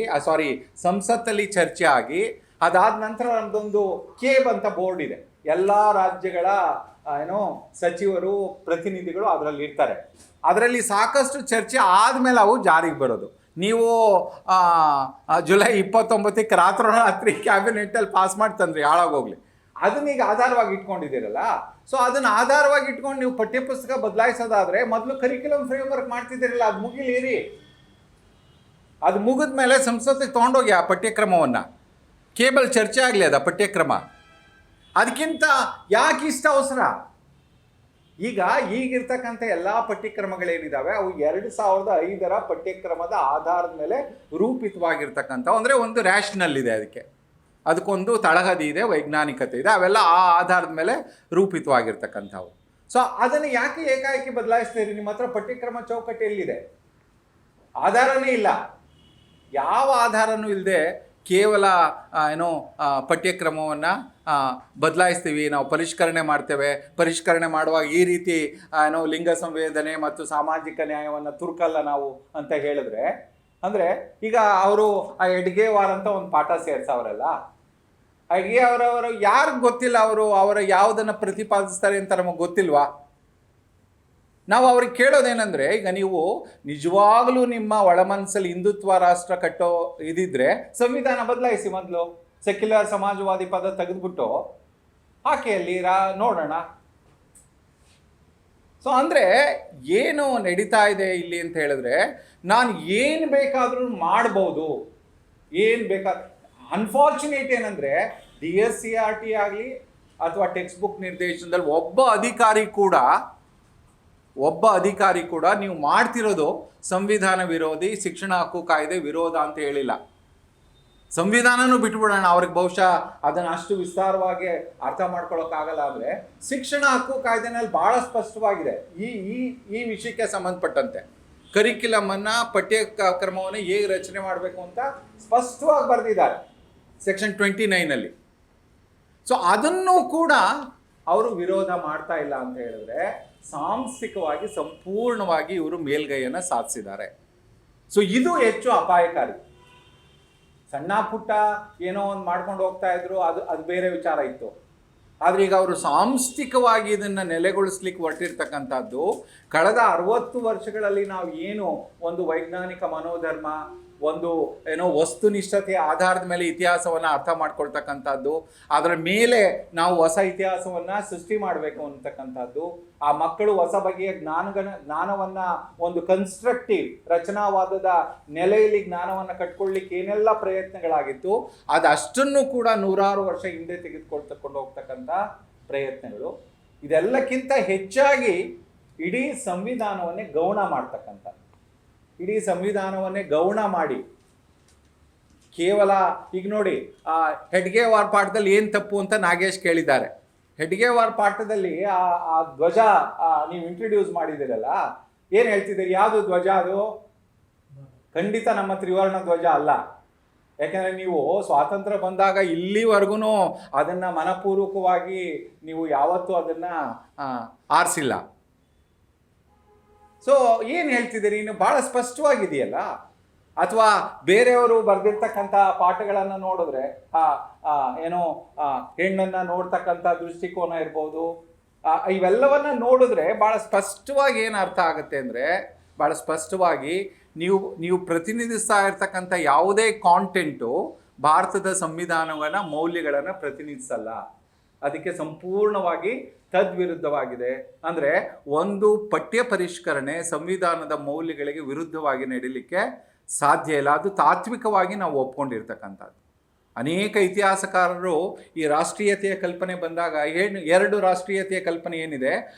ಸಂಸತ್ತಲ್ಲಿ ಚರ್ಚೆ ಆಗಿ, ಅದಾದ ನಂತರ ನಮ್ಮದೊಂದು ಕೇಬ್ ಅಂತ ಬೋರ್ಡ್ ಇದೆ, ಎಲ್ಲ ರಾಜ್ಯಗಳ ಸಚಿವರು ಪ್ರತಿನಿಧಿಗಳು ಅದರಲ್ಲಿ ಇರ್ತಾರೆ. ಅದರಲ್ಲಿ ಸಾಕಷ್ಟು ಚರ್ಚೆ ಆದಮೇಲೆ ಅವು ಜಾರಿಗೆ ಬರೋದು. ನೀವು ಜುಲೈ 29ಕ್ಕೆ ರಾತ್ರಿ ಕ್ಯಾಬಿನೆಟ್ಟಲ್ಲಿ ಪಾಸ್ ಮಾಡಿ ತಂದ್ರಿ, ಹಾಳಾಗೋಗ್ಲಿ. ಅದನ್ನೀಗ ಆಧಾರವಾಗಿ ಇಟ್ಕೊಂಡಿದ್ದೀರಲ್ಲ, ಸೊ ಅದನ್ನು ಆಧಾರವಾಗಿ ಇಟ್ಕೊಂಡು ನೀವು ಪಠ್ಯಪುಸ್ತಕ ಬದಲಾಯಿಸೋದಾದರೆ ಮೊದಲು ಕರಿಕ್ಯುಲಮ್ ಫ್ರೇಮ್ವರ್ಕ್ ಮಾಡ್ತಿದ್ದೀರಲ್ಲ, ಅದು ಮುಗಿಲಿರಿ. ಅದು ಮುಗಿದ ಮೇಲೆ ಸಂಸತ್ತಿಗೆ ತೊಗೊಂಡೋಗಿ ಆ ಪಠ್ಯಕ್ರಮವನ್ನು, ಕೇಬಲ್ ಚರ್ಚೆ ಆಗಲಿ ಅದು ಪಠ್ಯಕ್ರಮ. ಅದಕ್ಕಿಂತ ಯಾಕೆ ಇಷ್ಟ ಅವಸರ? ಈಗಿರ್ತಕ್ಕಂಥ ಎಲ್ಲ ಪಠ್ಯಕ್ರಮಗಳೇನಿದ್ದಾವೆ ಅವು 2005 ಪಠ್ಯಕ್ರಮದ ಆಧಾರದ ಮೇಲೆ ರೂಪಿತವಾಗಿರ್ತಕ್ಕಂಥ, ಅಂದರೆ ಒಂದು ರ್ಯಾಷನಲ್ ಇದೆ, ಅದಕ್ಕೊಂದು ತಳಹದಿ ಇದೆ, ವೈಜ್ಞಾನಿಕತೆ ಇದೆ, ಅವೆಲ್ಲ ಆ ಆಧಾರದ ಮೇಲೆ ರೂಪಿತವಾಗಿರ್ತಕ್ಕಂಥವು. ಸೊ ಅದನ್ನು ಯಾಕೆ ಏಕಾಏಕಿ ಬದಲಾಯಿಸ್ತೀರಿ? ನಿಮ್ಮ ಹತ್ರ ಪಠ್ಯಕ್ರಮ ಚೌಕಟ್ಟು ಎಲ್ಲಿದೆ? ಆಧಾರನೇ ಇಲ್ಲ. ಯಾವ ಆಧಾರನೂ ಇಲ್ಲದೆ ಕೇವಲ ಪಠ್ಯಕ್ರಮವನ್ನು ಬದಲಾಯಿಸ್ತೀವಿ, ನಾವು ಪರಿಷ್ಕರಣೆ ಮಾಡ್ತೇವೆ, ಪರಿಷ್ಕರಣೆ ಮಾಡುವಾಗ ಈ ರೀತಿ ಲಿಂಗ ಸಂವೇದನೆ ಮತ್ತು ಸಾಮಾಜಿಕ ನ್ಯಾಯವನ್ನು ತುರ್ಕಲ್ಲ ನಾವು ಅಂತ ಹೇಳಿದ್ರೆ, ಅಂದರೆ ಈಗ ಅವರು ಆ ಹೆಡ್ಗೇವಾರ್ ಅಂತ ಒಂದು ಪಾಠ ಸೇರಿಸವ್ರಲ್ಲ, ಹಾಗೆ ಅವರವರು ಯಾರಿಗೆ ಗೊತ್ತಿಲ್ಲ ಅವರ ಯಾವುದನ್ನು ಪ್ರತಿಪಾದಿಸ್ತಾರೆ ಅಂತ ನಮಗೆ ಗೊತ್ತಿಲ್ವಾ? ನಾವು ಅವ್ರಿಗೆ ಕೇಳೋದೇನೆಂದರೆ, ಈಗ ನೀವು ನಿಜವಾಗಲೂ ನಿಮ್ಮ ಒಳಮನಸ್ಸಲ್ಲಿ ಹಿಂದುತ್ವ ರಾಷ್ಟ್ರ ಕಟ್ಟೋ ಇದಿದ್ರೆ ಸಂವಿಧಾನ ಬದಲಾಯಿಸಿ, ಮೊದಲು ಸೆಕ್ಯುಲರ್ ಸಮಾಜವಾದಿ ಪದ ತೆಗೆದುಬಿಟ್ಟು ಹಾಕಿ ಅಲ್ಲಿ ನೋಡೋಣ. ಸೊ ಅಂದರೆ ಏನು ನಡೀತಾ ಇದೆ ಇಲ್ಲಿ ಅಂತ ಹೇಳಿದ್ರೆ, ನಾನು ಏನು ಬೇಕಾದರೂ ಮಾಡ್ಬೋದು, ಏನು ಬೇಕಾದ. ಅನ್ಫಾರ್ಚುನೇಟ್ ಏನಂದರೆ DSCRT ಆಗಲಿ ಅಥವಾ ಟೆಕ್ಸ್ಟ್ ಬುಕ್ ನಿರ್ದೇಶನದಲ್ಲಿ ಒಬ್ಬ ಅಧಿಕಾರಿ ಕೂಡ ನೀವು ಮಾಡ್ತಿರೋದು ಸಂವಿಧಾನ ವಿರೋಧಿ, ಶಿಕ್ಷಣ ಹಕ್ಕು ಕಾಯ್ದೆ ವಿರೋಧ ಅಂತ ಹೇಳಿಲ್ಲ. ಸಂವಿಧಾನನೂ ಬಿಟ್ಬಿಡೋಣ, ಅವ್ರಿಗೆ ಬಹುಶಃ ಅದನ್ನು ಅಷ್ಟು ವಿಸ್ತಾರವಾಗಿ ಅರ್ಥ ಮಾಡ್ಕೊಳ್ಳೋಕ್ಕಾಗಲ್ಲ. ಆದರೆ ಶಿಕ್ಷಣ ಹಕ್ಕು ಕಾಯ್ದೆನಲ್ಲಿ ಭಾಳ ಸ್ಪಷ್ಟವಾಗಿದೆ ಈ ವಿಷಯಕ್ಕೆ ಸಂಬಂಧಪಟ್ಟಂತೆ. ಕರಿಕ್ಯುಲಮನ್ನು, ಪಠ್ಯಕ್ರಮವನ್ನು ಹೇಗೆ ರಚನೆ ಮಾಡಬೇಕು ಅಂತ ಸ್ಪಷ್ಟವಾಗಿ ಬರೆದಿದ್ದಾರೆ ಸೆಕ್ಷನ್ 29 ಸೊ ಅದನ್ನು ಕೂಡ ಅವರು ವಿರೋಧ ಮಾಡ್ತಾ ಇಲ್ಲ ಅಂತ ಹೇಳಿದ್ರೆ, ಸಾಂಸ್ಥಿಕವಾಗಿ ಸಂಪೂರ್ಣವಾಗಿ ಇವರು ಮೇಲ್ಗೈಯನ್ನು ಸಾಧಿಸಿದ್ದಾರೆ. ಸೊ ಇದು ಹೆಚ್ಚು ಅಪಾಯಕಾರಿ. ಸಣ್ಣ ಪುಟ್ಟ ಏನೋ ಒಂದು ಮಾಡ್ಕೊಂಡು ಹೋಗ್ತಾ ಇದ್ರು, ಅದು ಬೇರೆ ವಿಚಾರ ಇತ್ತು. ಆದರೆ ಈಗ ಅವರು ಸಾಂಸ್ಥಿಕವಾಗಿ ಇದನ್ನು ನೆಲೆಗೊಳಿಸ್ಲಿಕ್ಕೆ ಹೊರಟಿರ್ತಕ್ಕಂಥದ್ದು, ಕಳೆದ 60 ವರ್ಷಗಳಲ್ಲಿ ನಾವು ಏನು ಒಂದು ವೈಜ್ಞಾನಿಕ ಮನೋಧರ್ಮ, ಒಂದು ವಸ್ತುನಿಷ್ಠತೆಯ ಆಧಾರದ ಮೇಲೆ ಇತಿಹಾಸವನ್ನು ಅರ್ಥ ಮಾಡ್ಕೊಳ್ತಕ್ಕಂಥದ್ದು, ಅದರ ಮೇಲೆ ನಾವು ಹೊಸ ಇತಿಹಾಸವನ್ನು ಸೃಷ್ಟಿ ಮಾಡಬೇಕು ಅಂತಕ್ಕಂಥದ್ದು, ಆ ಮಕ್ಕಳು ಹೊಸ ಬಗೆಯ ಜ್ಞಾನವನ್ನು ಒಂದು ಕನ್ಸ್ಟ್ರಕ್ಟಿವ್ ರಚನಾವಾದದ ನೆಲೆಯಲ್ಲಿ ಜ್ಞಾನವನ್ನು ಕಟ್ಕೊಳ್ಳಿಕ್ಕೆ ಏನೆಲ್ಲ ಪ್ರಯತ್ನಗಳಾಗಿತ್ತು, ಅದಷ್ಟನ್ನು ಕೂಡ 100 ವರ್ಷ ಹಿಂದೆ ತೆಗೆದುಕೊಂಡು ಹೋಗ್ತಕ್ಕಂಥ ಪ್ರಯತ್ನಗಳು. ಇದೆಲ್ಲಕ್ಕಿಂತ ಹೆಚ್ಚಾಗಿ ಇಡೀ ಸಂವಿಧಾನವನ್ನೇ ಗೌಣ ಮಾಡ್ತಕ್ಕಂಥ, ಇಡೀ ಸಂವಿಧಾನವನ್ನೇ ಗೌಣ ಮಾಡಿ ಕೇವಲ ಈಗ ನೋಡಿ, ಆ ಹೆಡ್ಗೇವಾರ್ ಪಾಠದಲ್ಲಿ ಏನು ತಪ್ಪು ಅಂತ ನಾಗೇಶ್ ಕೇಳಿದ್ದಾರೆ. ಹೆಡ್ಗೇವಾರ್ ಪಾಠದಲ್ಲಿ ಆ ಧ್ವಜ ನೀವು ಇಂಟ್ರೊಡ್ಯೂಸ್ ಮಾಡಿದ್ದೀರಲ್ಲ, ಏನು ಹೇಳ್ತಿದ್ದೀರಿ? ಯಾವುದು ಧ್ವಜ ಅದು? ಖಂಡಿತ ನಮ್ಮ ತ್ರಿವರ್ಣ ಧ್ವಜ ಅಲ್ಲ. ಯಾಕೆಂದರೆ ನೀವು ಸ್ವಾತಂತ್ರ್ಯ ಬಂದಾಗ ಇಲ್ಲಿವರೆಗೂ ಅದನ್ನು ಮನಪೂರ್ವಕವಾಗಿ ನೀವು ಯಾವತ್ತೂ ಅದನ್ನು ಆರಿಸಿಲ್ಲ. ಸೊ ಏನು ಹೇಳ್ತಿದ್ದೀರಿ? ಇನ್ನು ಭಾಳ ಸ್ಪಷ್ಟವಾಗಿದೆಯಲ್ಲ. ಅಥವಾ ಬೇರೆಯವರು ಬರೆದಿರ್ತಕ್ಕಂಥ ಪಾಠಗಳನ್ನು ನೋಡಿದ್ರೆ ಹೆಣ್ಣನ್ನು ನೋಡ್ತಕ್ಕಂಥ ದೃಷ್ಟಿಕೋನ ಇರ್ಬೋದು, ಇವೆಲ್ಲವನ್ನ ನೋಡಿದ್ರೆ ಭಾಳ ಸ್ಪಷ್ಟವಾಗಿ ಏನು ಅರ್ಥ ಆಗುತ್ತೆ ಅಂದರೆ, ಭಾಳ ಸ್ಪಷ್ಟವಾಗಿ ನೀವು ಪ್ರತಿನಿಧಿಸ್ತಾ ಇರ್ತಕ್ಕಂಥ ಯಾವುದೇ ಕಾಂಟೆಂಟು ಭಾರತದ ಸಂವಿಧಾನವನ್ನು ಮೌಲ್ಯಗಳನ್ನು ಪ್ರತಿನಿಧಿಸಲ್ಲ. ಅದಕ್ಕೆ ಸಂಪೂರ್ಣವಾಗಿ ತದ್ವಿರುದ್ಧವಾಗಿದೆ. ಅಂದರೆ ಒಂದು ಪಠ್ಯ ಪರಿಷ್ಕರಣೆ ಸಂವಿಧಾನದ ಮೌಲ್ಯಗಳಿಗೆ ವಿರುದ್ಧವಾಗಿ ನಡೀಲಿಕ್ಕೆ ಸಾಧ್ಯ ಇಲ್ಲ. ಅದು ತಾತ್ವಿಕವಾಗಿ ನಾವು ಒಪ್ಕೊಂಡಿರ್ತಕ್ಕಂಥದ್ದು. ಅನೇಕ ಇತಿಹಾಸಕಾರರು ಈ ರಾಷ್ಟ್ರೀಯತೆಯ ಕಲ್ಪನೆ ಬಂದಾಗ ಎರಡು ರಾಷ್ಟ್ರೀಯತೆಯ ಕಲ್ಪನೆ ಏನಿದೆ,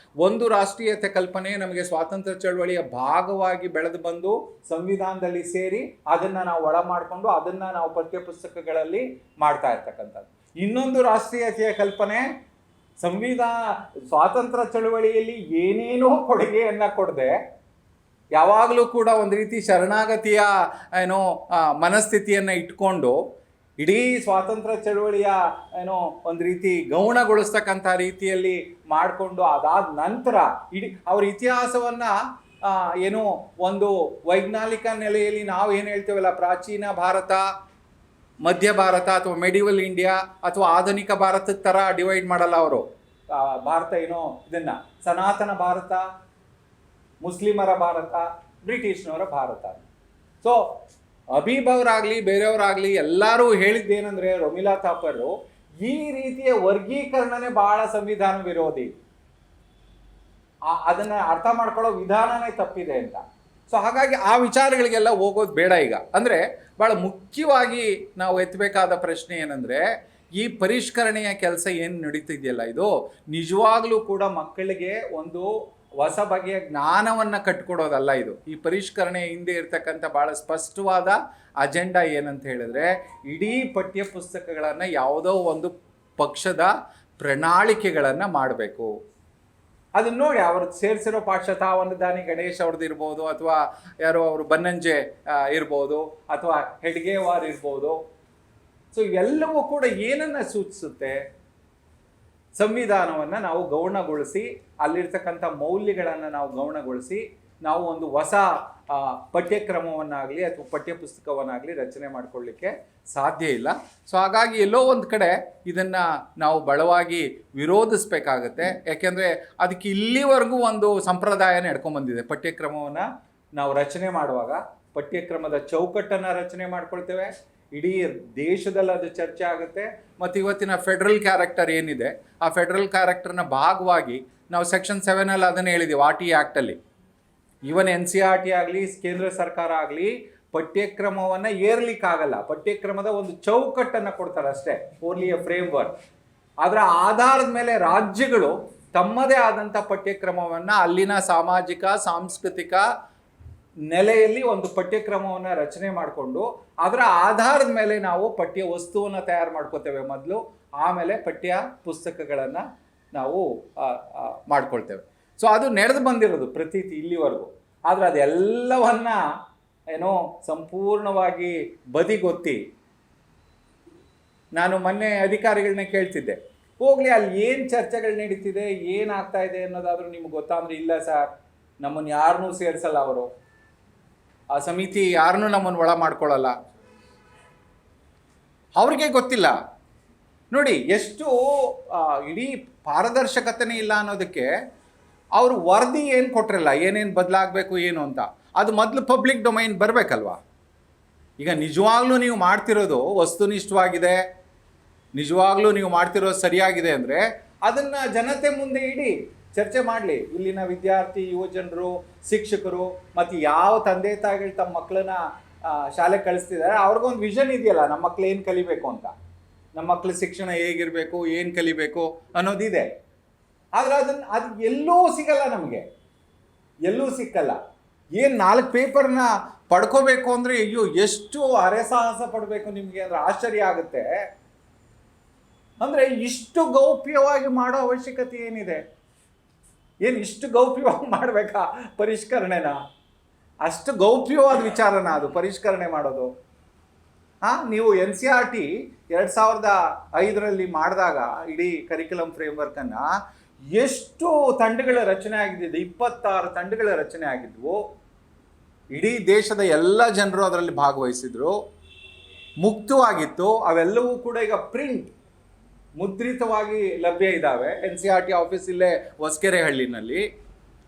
ಒಂದು ರಾಷ್ಟ್ರೀಯತೆ ಕಲ್ಪನೆ ನಮಗೆ ಸ್ವಾತಂತ್ರ್ಯ ಚಳವಳಿಯ ಭಾಗವಾಗಿ ಬೆಳೆದು ಬಂದು ಸಂವಿಧಾನದಲ್ಲಿ ಸೇರಿ ಅದನ್ನು ನಾವು ಒಳ ಮಾಡಿಕೊಂಡು ಅದನ್ನು ನಾವು ಪಠ್ಯಪುಸ್ತಕಗಳಲ್ಲಿ ಮಾಡ್ತಾ ಇರ್ತಕ್ಕಂಥದ್ದು. ಇನ್ನೊಂದು ರಾಷ್ಟ್ರೀಯತೆಯ ಕಲ್ಪನೆ ಸ್ವಾತಂತ್ರ್ಯ ಚಳವಳಿಯಲ್ಲಿ ಏನೇನೋ ಕೊಡುಗೆಯನ್ನು ಕೊಡದೆ ಯಾವಾಗಲೂ ಕೂಡ ಒಂದು ರೀತಿ ಶರಣಾಗತಿಯ ಮನಸ್ಥಿತಿಯನ್ನು ಇಟ್ಕೊಂಡು ಇಡೀ ಸ್ವಾತಂತ್ರ್ಯ ಚಳವಳಿಯ ಒಂದು ರೀತಿ ಗೌಣಗೊಳಿಸ್ತಕ್ಕಂಥ ರೀತಿಯಲ್ಲಿ ಮಾಡಿಕೊಂಡು ಅದಾದ ನಂತರ ಅವ್ರ ಇತಿಹಾಸವನ್ನು ಒಂದು ವೈಜ್ಞಾನಿಕ ನೆಲೆಯಲ್ಲಿ ನಾವು ಏನು ಹೇಳ್ತೇವಲ್ಲ, ಪ್ರಾಚೀನ ಭಾರತ, ಮಧ್ಯ ಭಾರತ ಅಥವಾ ಮೆಡಿವಲ್ ಇಂಡಿಯಾ ಅಥವಾ ಆಧುನಿಕ ಭಾರತದ ಥರ ಡಿವೈಡ್ ಮಾಡಲ್ಲ ಅವರು. ಭಾರತ ಇದನ್ನು ಸನಾತನ ಭಾರತ, ಮುಸ್ಲಿಮರ ಭಾರತ, ಬ್ರಿಟಿಷ್ನವರ ಭಾರತ. ಸೊ ಅಭಿಭವರಾಗಲಿ ಬೇರೆಯವರಾಗಲಿ ಎಲ್ಲರೂ ಹೇಳಿದ್ದೇನೆಂದರೆ, ರೊಮಿಲಾ ಥಾಪರು ಈ ರೀತಿಯ ವರ್ಗೀಕರಣನೇ ಭಾಳ ಸಂವಿಧಾನ ವಿರೋಧಿ, ಅದನ್ನು ಅರ್ಥ ಮಾಡ್ಕೊಳ್ಳೋ ವಿಧಾನನೇ ತಪ್ಪಿದೆ ಅಂತ. ಸೊ ಹಾಗಾಗಿ ಆ ವಿಚಾರಗಳಿಗೆಲ್ಲ ಹೋಗೋದು ಬೇಡ ಈಗ. ಅಂದರೆ ಭಾಳ ಮುಖ್ಯವಾಗಿ ನಾವು ಎತ್ತಬೇಕಾದ ಪ್ರಶ್ನೆ ಏನಂದರೆ, ಈ ಪರಿಷ್ಕರಣೆಯ ಕೆಲಸ ಏನು ನಡೀತಿದೆಯಲ್ಲ, ಇದು ನಿಜವಾಗ್ಲೂ ಕೂಡ ಮಕ್ಕಳಿಗೆ ಒಂದು ಹೊಸ ಬಗೆಯ ಜ್ಞಾನವನ್ನು ಕಟ್ಕೊಡೋದಲ್ಲ. ಇದು ಈ ಪರಿಷ್ಕರಣೆ ಹಿಂದೆ ಇರ್ತಕ್ಕಂಥ ಭಾಳ ಸ್ಪಷ್ಟವಾದ ಅಜೆಂಡಾ ಏನಂತ ಹೇಳಿದ್ರೆ, ಇಡೀ ಪಠ್ಯ ಪುಸ್ತಕಗಳನ್ನು ಯಾವುದೋ ಒಂದು ಪಕ್ಷದ ಪ್ರಣಾಳಿಕೆಗಳನ್ನು ಮಾಡಬೇಕು. ಅದನ್ನ ನೋಡಿ, ಅವ್ರದ್ದು ಸೇರಿಸಿರೋ ಪಾಠಶತಾವಧಾನಿ ಗಣೇಶ್ ಅವ್ರದ್ದು ಇರ್ಬೋದು, ಅಥವಾ ಯಾರೋ ಅವರು ಬನ್ನಂಜೆ ಇರ್ಬೋದು, ಅಥವಾ ಹೆಡ್ಗೇವಾರ್ ಇರ್ಬೋದು, ಸೊ ಎಲ್ಲವೂ ಕೂಡ ಏನನ್ನ ಸೂಚಿಸುತ್ತೆ? ಸಂವಿಧಾನವನ್ನು ನಾವು ಗೌಣಗೊಳಿಸಿ, ಅಲ್ಲಿರ್ತಕ್ಕಂಥ ಮೌಲ್ಯಗಳನ್ನು ನಾವು ಗೌಣಗೊಳಿಸಿ, ನಾವು ಒಂದು ಹೊಸ ಪಠ್ಯಕ್ರಮವನ್ನಾಗಲಿ ಅಥವಾ ಪಠ್ಯಪುಸ್ತಕವನ್ನಾಗಲಿ ರಚನೆ ಮಾಡಿಕೊಳ್ಳಿಕ್ಕೆ ಸಾಧ್ಯ ಇಲ್ಲ. ಸೊ ಹಾಗಾಗಿ ಎಲ್ಲೋ ಒಂದು ಕಡೆ ಇದನ್ನು ನಾವು ಬಲವಾಗಿ ವಿರೋಧಿಸಬೇಕಾಗತ್ತೆ. ಯಾಕೆಂದರೆ ಅದಕ್ಕೆ ಇಲ್ಲಿವರೆಗೂ ಒಂದು ಸಂಪ್ರದಾಯ ನಡ್ಕೊಂಡ್ಬಂದಿದೆ. ಪಠ್ಯಕ್ರಮವನ್ನು ನಾವು ರಚನೆ ಮಾಡುವಾಗ ಪಠ್ಯಕ್ರಮದ ಚೌಕಟ್ಟನ್ನು ರಚನೆ ಮಾಡ್ಕೊಳ್ತೇವೆ, ಇಡೀ ದೇಶದಲ್ಲಿ ಅದು ಚರ್ಚೆ ಆಗುತ್ತೆ. ಮತ್ತು ಇವತ್ತಿನ ಫೆಡ್ರಲ್ ಕ್ಯಾರೆಕ್ಟರ್ ಏನಿದೆ, ಆ ಫೆಡ್ರಲ್ ಕ್ಯಾರೆಕ್ಟರ್ನ ಭಾಗವಾಗಿ ನಾವು ಸೆಕ್ಷನ್ 7 ಅದನ್ನು ಹೇಳಿದ್ದೀವಿ RT ಆ್ಯಕ್ಟಲ್ಲಿ. ಈವನ್ NCERT ಆಗಲಿ, ಕೇಂದ್ರ ಸರ್ಕಾರ ಆಗಲಿ ಪಠ್ಯಕ್ರಮವನ್ನು ಏರ್ಲಿಕ್ಕಾಗಲ್ಲ. ಪಠ್ಯಕ್ರಮದ ಒಂದು ಚೌಕಟ್ಟನ್ನು ಕೊಡ್ತಾರೆ ಅಷ್ಟೇ, ಓನ್ಲಿ ಎ ಫ್ರೇಮ್ ವರ್ಕ್. ಅದರ ಆಧಾರದ ಮೇಲೆ ರಾಜ್ಯಗಳು ತಮ್ಮದೇ ಆದಂಥ ಪಠ್ಯಕ್ರಮವನ್ನು ಅಲ್ಲಿನ ಸಾಮಾಜಿಕ ಸಾಂಸ್ಕೃತಿಕ ನೆಲೆಯಲ್ಲಿ ಒಂದು ಪಠ್ಯಕ್ರಮವನ್ನು ರಚನೆ ಮಾಡಿಕೊಂಡು ಅದರ ಆಧಾರದ ಮೇಲೆ ನಾವು ಪಠ್ಯ ವಸ್ತುವನ್ನು ತಯಾರು ಮಾಡ್ಕೋತೇವೆ ಮೊದಲು, ಆಮೇಲೆ ಪಠ್ಯ ಪುಸ್ತಕಗಳನ್ನು ನಾವು ಮಾಡ್ಕೊಳ್ತೇವೆ. ಸೊ ಅದು ನಡೆದು ಬಂದಿರೋದು ಪ್ರತೀತಿ ಇಲ್ಲಿವರೆಗೂ. ಆದರೆ ಅದೆಲ್ಲವನ್ನ ಏನೋ ಸಂಪೂರ್ಣವಾಗಿ ಬದಿಗೊತ್ತಿ ನಾನು ಮೊನ್ನೆ ಅಧಿಕಾರಿಗಳನ್ನ ಕೇಳ್ತಿದ್ದೆ, ಹೋಗಲಿ ಅಲ್ಲಿ ಏನು ಚರ್ಚೆಗಳು ನಡೀತಿದೆ, ಏನಾಗ್ತಾ ಇದೆ ಅನ್ನೋದಾದರೂ ನಿಮ್ಗೆ ಗೊತ್ತಾ ಅಂದರೆ, ಇಲ್ಲ ಸರ್, ನಮ್ಮನ್ನು ಯಾರನ್ನೂ ಸೇರಿಸಲ್ಲ ಅವರು, ಆ ಸಮಿತಿ ಯಾರನ್ನೂ ನಮ್ಮನ್ನು ಒಳ ಮಾಡ್ಕೊಳ್ಳಲ್ಲ, ಅವ್ರಿಗೆ ಗೊತ್ತಿಲ್ಲ. ನೋಡಿ ಎಷ್ಟು ಇಡೀ ಪಾರದರ್ಶಕತೆನೇ ಇಲ್ಲ ಅನ್ನೋದಕ್ಕೆ ಅವರು ವರದಿ ಏನು ಕೊಟ್ಟಿರಲ್ಲ, ಏನೇನು ಬದಲಾಗಬೇಕು ಏನು ಅಂತ. ಅದು ಮೊದಲು ಪಬ್ಲಿಕ್ ಡೊಮೈನ್ ಬರಬೇಕಲ್ವಾ. ಈಗ ನಿಜವಾಗ್ಲೂ ನೀವು ಮಾಡ್ತಿರೋದು ವಸ್ತುನಿಷ್ಠವಾಗಿದೆ, ನಿಜವಾಗ್ಲೂ ನೀವು ಮಾಡ್ತಿರೋದು ಸರಿಯಾಗಿದೆ ಅಂದರೆ ಅದನ್ನು ಜನತೆ ಮುಂದೆ ಇಡಿ, ಚರ್ಚೆ ಮಾಡಲಿ. ಇಲ್ಲಿನ ವಿದ್ಯಾರ್ಥಿ, ಯುವಜನರು, ಶಿಕ್ಷಕರು ಮತ್ತು ಯಾವ ತಂದೆ ತಾಯಿಗಳು ತಮ್ಮ ಮಕ್ಕಳನ್ನ ಶಾಲೆಗೆ ಕಳಿಸ್ತಿದ್ದಾರೆ ಅವ್ರಿಗೊಂದು ವಿಷನ್ ಇದೆಯಲ್ಲ, ನಮ್ಮ ಮಕ್ಳು ಏನು ಕಲಿಬೇಕು ಅಂತ, ನಮ್ಮ ಮಕ್ಳ ಶಿಕ್ಷಣ ಹೇಗಿರಬೇಕು, ಏನು ಕಲಿಬೇಕು ಅನ್ನೋದಿದೆ. ಆದರೆ ಅದು ಎಲ್ಲೂ ಸಿಗಲ್ಲ, ನಮಗೆ ಎಲ್ಲೂ ಸಿಕ್ಕಲ್ಲ. ಏನು 4 ಪೇಪರ್ನ ಪಡ್ಕೋಬೇಕು ಅಂದರೆ ಅಯ್ಯೋ ಎಷ್ಟು ಅರೆಸಾಹಸ ಪಡಬೇಕು ನಿಮಗೆ ಅಂದರೆ ಆಶ್ಚರ್ಯ ಆಗುತ್ತೆ. ಅಂದರೆ ಇಷ್ಟು ಗೌಪ್ಯವಾಗಿ ಮಾಡೋ ಅವಶ್ಯಕತೆ ಏನಿದೆ? ಏನು ಇಷ್ಟು ಗೌಪ್ಯವಾಗಿ ಮಾಡಬೇಕಾ ಪರಿಷ್ಕರಣೆನ? ಅಷ್ಟು ಗೌಪ್ಯವಾದ ವಿಚಾರನ ಅದು ಪರಿಷ್ಕರಣೆ ಮಾಡೋದು? ನೀವು NCERT 2005 ಮಾಡಿದಾಗ ಇಡೀ ಕರಿಕ್ಯುಲಮ್ ಫ್ರೇಮ್ವರ್ಕನ್ನು ಎಷ್ಟು ತಂಡಗಳ ರಚನೆ ಆಗಿದ್ದು? 26 ತಂಡಗಳ ರಚನೆ ಆಗಿದ್ವು. ಇಡೀ ದೇಶದ ಎಲ್ಲ ಜನರು ಅದರಲ್ಲಿ ಭಾಗವಹಿಸಿದ್ರು, ಮುಕ್ತವಾಗಿತ್ತು. ಅವೆಲ್ಲವೂ ಕೂಡ ಈಗ ಪ್ರಿಂಟ್ ಮುದ್ರಿತವಾಗಿ ಲಭ್ಯ ಇದ್ದಾವೆ NCERT ಆಫೀಸ್ ಇಲ್ಲೇ ಹೊಸಕೆರೆಹಳ್ಳಿನಲ್ಲಿ.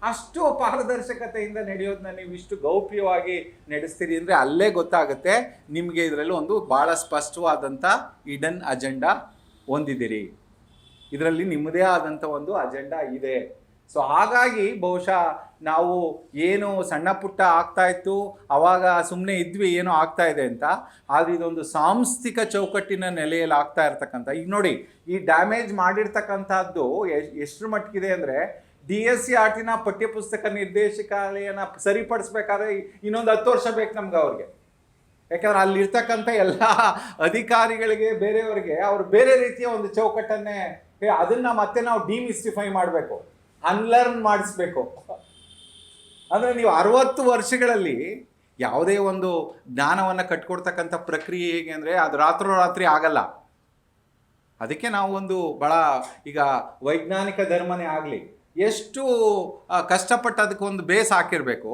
ಅಷ್ಟು ಪಾರದರ್ಶಕತೆಯಿಂದ ನಡೆಯೋದನ್ನ ನೀವು ಇಷ್ಟು ಗೌಪ್ಯವಾಗಿ ನಡೆಸ್ತೀರಿ ಅಂದರೆ ಅಲ್ಲೇ ಗೊತ್ತಾಗುತ್ತೆ ನಿಮಗೆ ಇದರಲ್ಲಿ ಒಂದು ಭಾಳ ಸ್ಪಷ್ಟವಾದಂಥ ಇಡನ್ ಅಜೆಂಡಾ ಹೊಂದಿದ್ದೀರಿ, ಇದರಲ್ಲಿ ನಿಮ್ಮದೇ ಆದಂಥ ಒಂದು ಅಜೆಂಡಾ ಇದೆ. ಸೊ ಹಾಗಾಗಿ ಬಹುಶಃ ನಾವು ಏನು ಸಣ್ಣ ಪುಟ್ಟ ಆಗ್ತಾ ಇತ್ತು ಆವಾಗ ಸುಮ್ಮನೆ ಇದ್ವಿ ಏನೋ ಆಗ್ತಾ ಇದೆ ಅಂತ, ಆದರೆ ಇದೊಂದು ಸಾಂಸ್ಥಿಕ ಚೌಕಟ್ಟಿನ ನೆಲೆಯಲ್ಲಿ ಆಗ್ತಾ ಇರ್ತಕ್ಕಂಥ, ಈಗ ನೋಡಿ ಈ ಡ್ಯಾಮೇಜ್ ಮಾಡಿರ್ತಕ್ಕಂಥದ್ದು ಎಷ್ಟರ ಮಟ್ಟಿಗಿದೆ ಅಂದರೆ DSCRTನ ಪಠ್ಯಪುಸ್ತಕ ನಿರ್ದೇಶಕಾಲಯನ ಸರಿಪಡಿಸ್ಬೇಕಾದ್ರೆ ಇನ್ನೊಂದು 10 ವರ್ಷ ಬೇಕು ನಮ್ಗೆ ಅವ್ರಿಗೆ. ಯಾಕಂದ್ರೆ ಅಲ್ಲಿರ್ತಕ್ಕಂಥ ಎಲ್ಲ ಅಧಿಕಾರಿಗಳಿಗೆ ಬೇರೆಯವರಿಗೆ ಅವರು ಬೇರೆ ರೀತಿಯ ಒಂದು ಚೌಕಟ್ಟನ್ನೇ ಅದನ್ನು ಮತ್ತೆ ನಾವು ಡಿಮಿಸ್ಟಿಫೈ ಮಾಡಬೇಕು, ಅನ್ಲರ್ನ್ ಮಾಡಿಸ್ಬೇಕು. ಅಂದರೆ ನೀವು 60 ವರ್ಷಗಳಲ್ಲಿ ಯಾವುದೇ ಒಂದು ಜ್ಞಾನವನ್ನು ಕಟ್ಕೊಡ್ತಕ್ಕಂಥ ಪ್ರಕ್ರಿಯೆ ಹೇಗೆ ಅಂದರೆ ಅದು ರಾತ್ರೋರಾತ್ರಿ ಆಗಲ್ಲ. ಅದಕ್ಕೆ ನಾವು ಒಂದು ಭಾಳ ಈಗ ವೈಜ್ಞಾನಿಕ ಧರ್ಮನೇ ಆಗಲಿ ಎಷ್ಟು ಕಷ್ಟಪಟ್ಟು ಅದಕ್ಕೊಂದು ಬೇಸ್ ಹಾಕಿರಬೇಕು,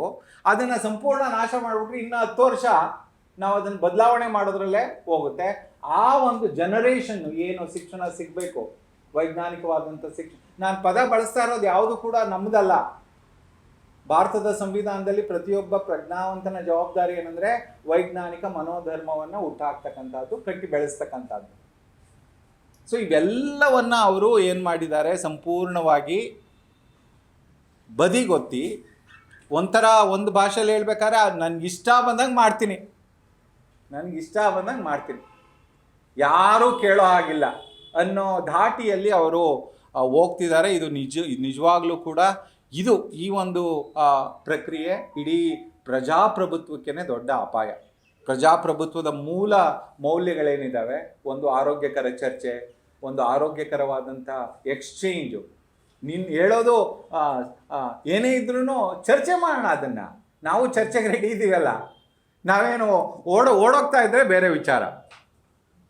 ಅದನ್ನು ಸಂಪೂರ್ಣ ನಾಶ ಮಾಡಿಬಿಟ್ರೆ ಇನ್ನು 10 ವರ್ಷ ನಾವು ಅದನ್ನು ಬದಲಾವಣೆ ಮಾಡೋದ್ರಲ್ಲೇ ಹೋಗುತ್ತೆ. ಆ ಒಂದು ಜನರೇಷನ್ ಏನು ಶಿಕ್ಷಣ ಸಿಗಬೇಕು, ವೈಜ್ಞಾನಿಕವಾದಂಥ ಶಿಕ್ಷಣ, ನಾನು ಪದ ಬಳಸ್ತಾ ಇರೋದು ಯಾವುದು ಕೂಡ ನಮ್ಮದಲ್ಲ. ಭಾರತದ ಸಂವಿಧಾನದಲ್ಲಿ ಪ್ರತಿಯೊಬ್ಬ ಪ್ರಜ್ಞಾವಂತನ ಜವಾಬ್ದಾರಿ ಏನಂದರೆ ವೈಜ್ಞಾನಿಕ ಮನೋಧರ್ಮವನ್ನು ಹುಟ್ಟಾಕ್ತಕ್ಕಂಥದ್ದು, ಕಟ್ಟಿ ಬೆಳೆಸ್ತಕ್ಕಂಥದ್ದು. ಸೊ ಇವೆಲ್ಲವನ್ನು ಅವರು ಏನು ಮಾಡಿದ್ದಾರೆ, ಸಂಪೂರ್ಣವಾಗಿ ಬದಿಗೊತ್ತಿ ಒಂಥರ ಒಂದು ಭಾಷೆಯಲ್ಲಿ ಹೇಳ್ಬೇಕಾದ್ರೆ ನನಗಿಷ್ಟ ಬಂದಂಗೆ ಮಾಡ್ತೀನಿ, ನನಗಿಷ್ಟ ಬಂದಂಗೆ ಮಾಡ್ತೀನಿ, ಯಾರೂ ಕೇಳೋ ಹಾಗಿಲ್ಲ ಅನ್ನೋ ಧಾಟಿಯಲ್ಲಿ ಅವರು ಹೋಗ್ತಿದ್ದಾರೆ. ಇದು ನಿಜವಾಗ್ಲೂ ಕೂಡ ಈ ಒಂದು ಪ್ರಕ್ರಿಯೆ ಇಡೀ ಪ್ರಜಾಪ್ರಭುತ್ವಕ್ಕೇ ದೊಡ್ಡ ಅಪಾಯ. ಪ್ರಜಾಪ್ರಭುತ್ವದ ಮೂಲ ಮೌಲ್ಯಗಳೇನಿದ್ದಾವೆ, ಒಂದು ಆರೋಗ್ಯಕರ ಚರ್ಚೆ, ಒಂದು ಆರೋಗ್ಯಕರವಾದಂಥ ಎಕ್ಸ್ಚೇಂಜು. ನೀನು ಹೇಳೋದು ಏನೇ ಇದ್ರೂ ಚರ್ಚೆ ಮಾಡೋಣ, ಅದನ್ನು ನಾವು ಚರ್ಚೆಗೆ ರೆಡಿ ಇದ್ದೀವಲ್ಲ, ನಾವೇನು ಓಡೋಗ್ತಾ ಇದ್ದರೆ ಬೇರೆ ವಿಚಾರ.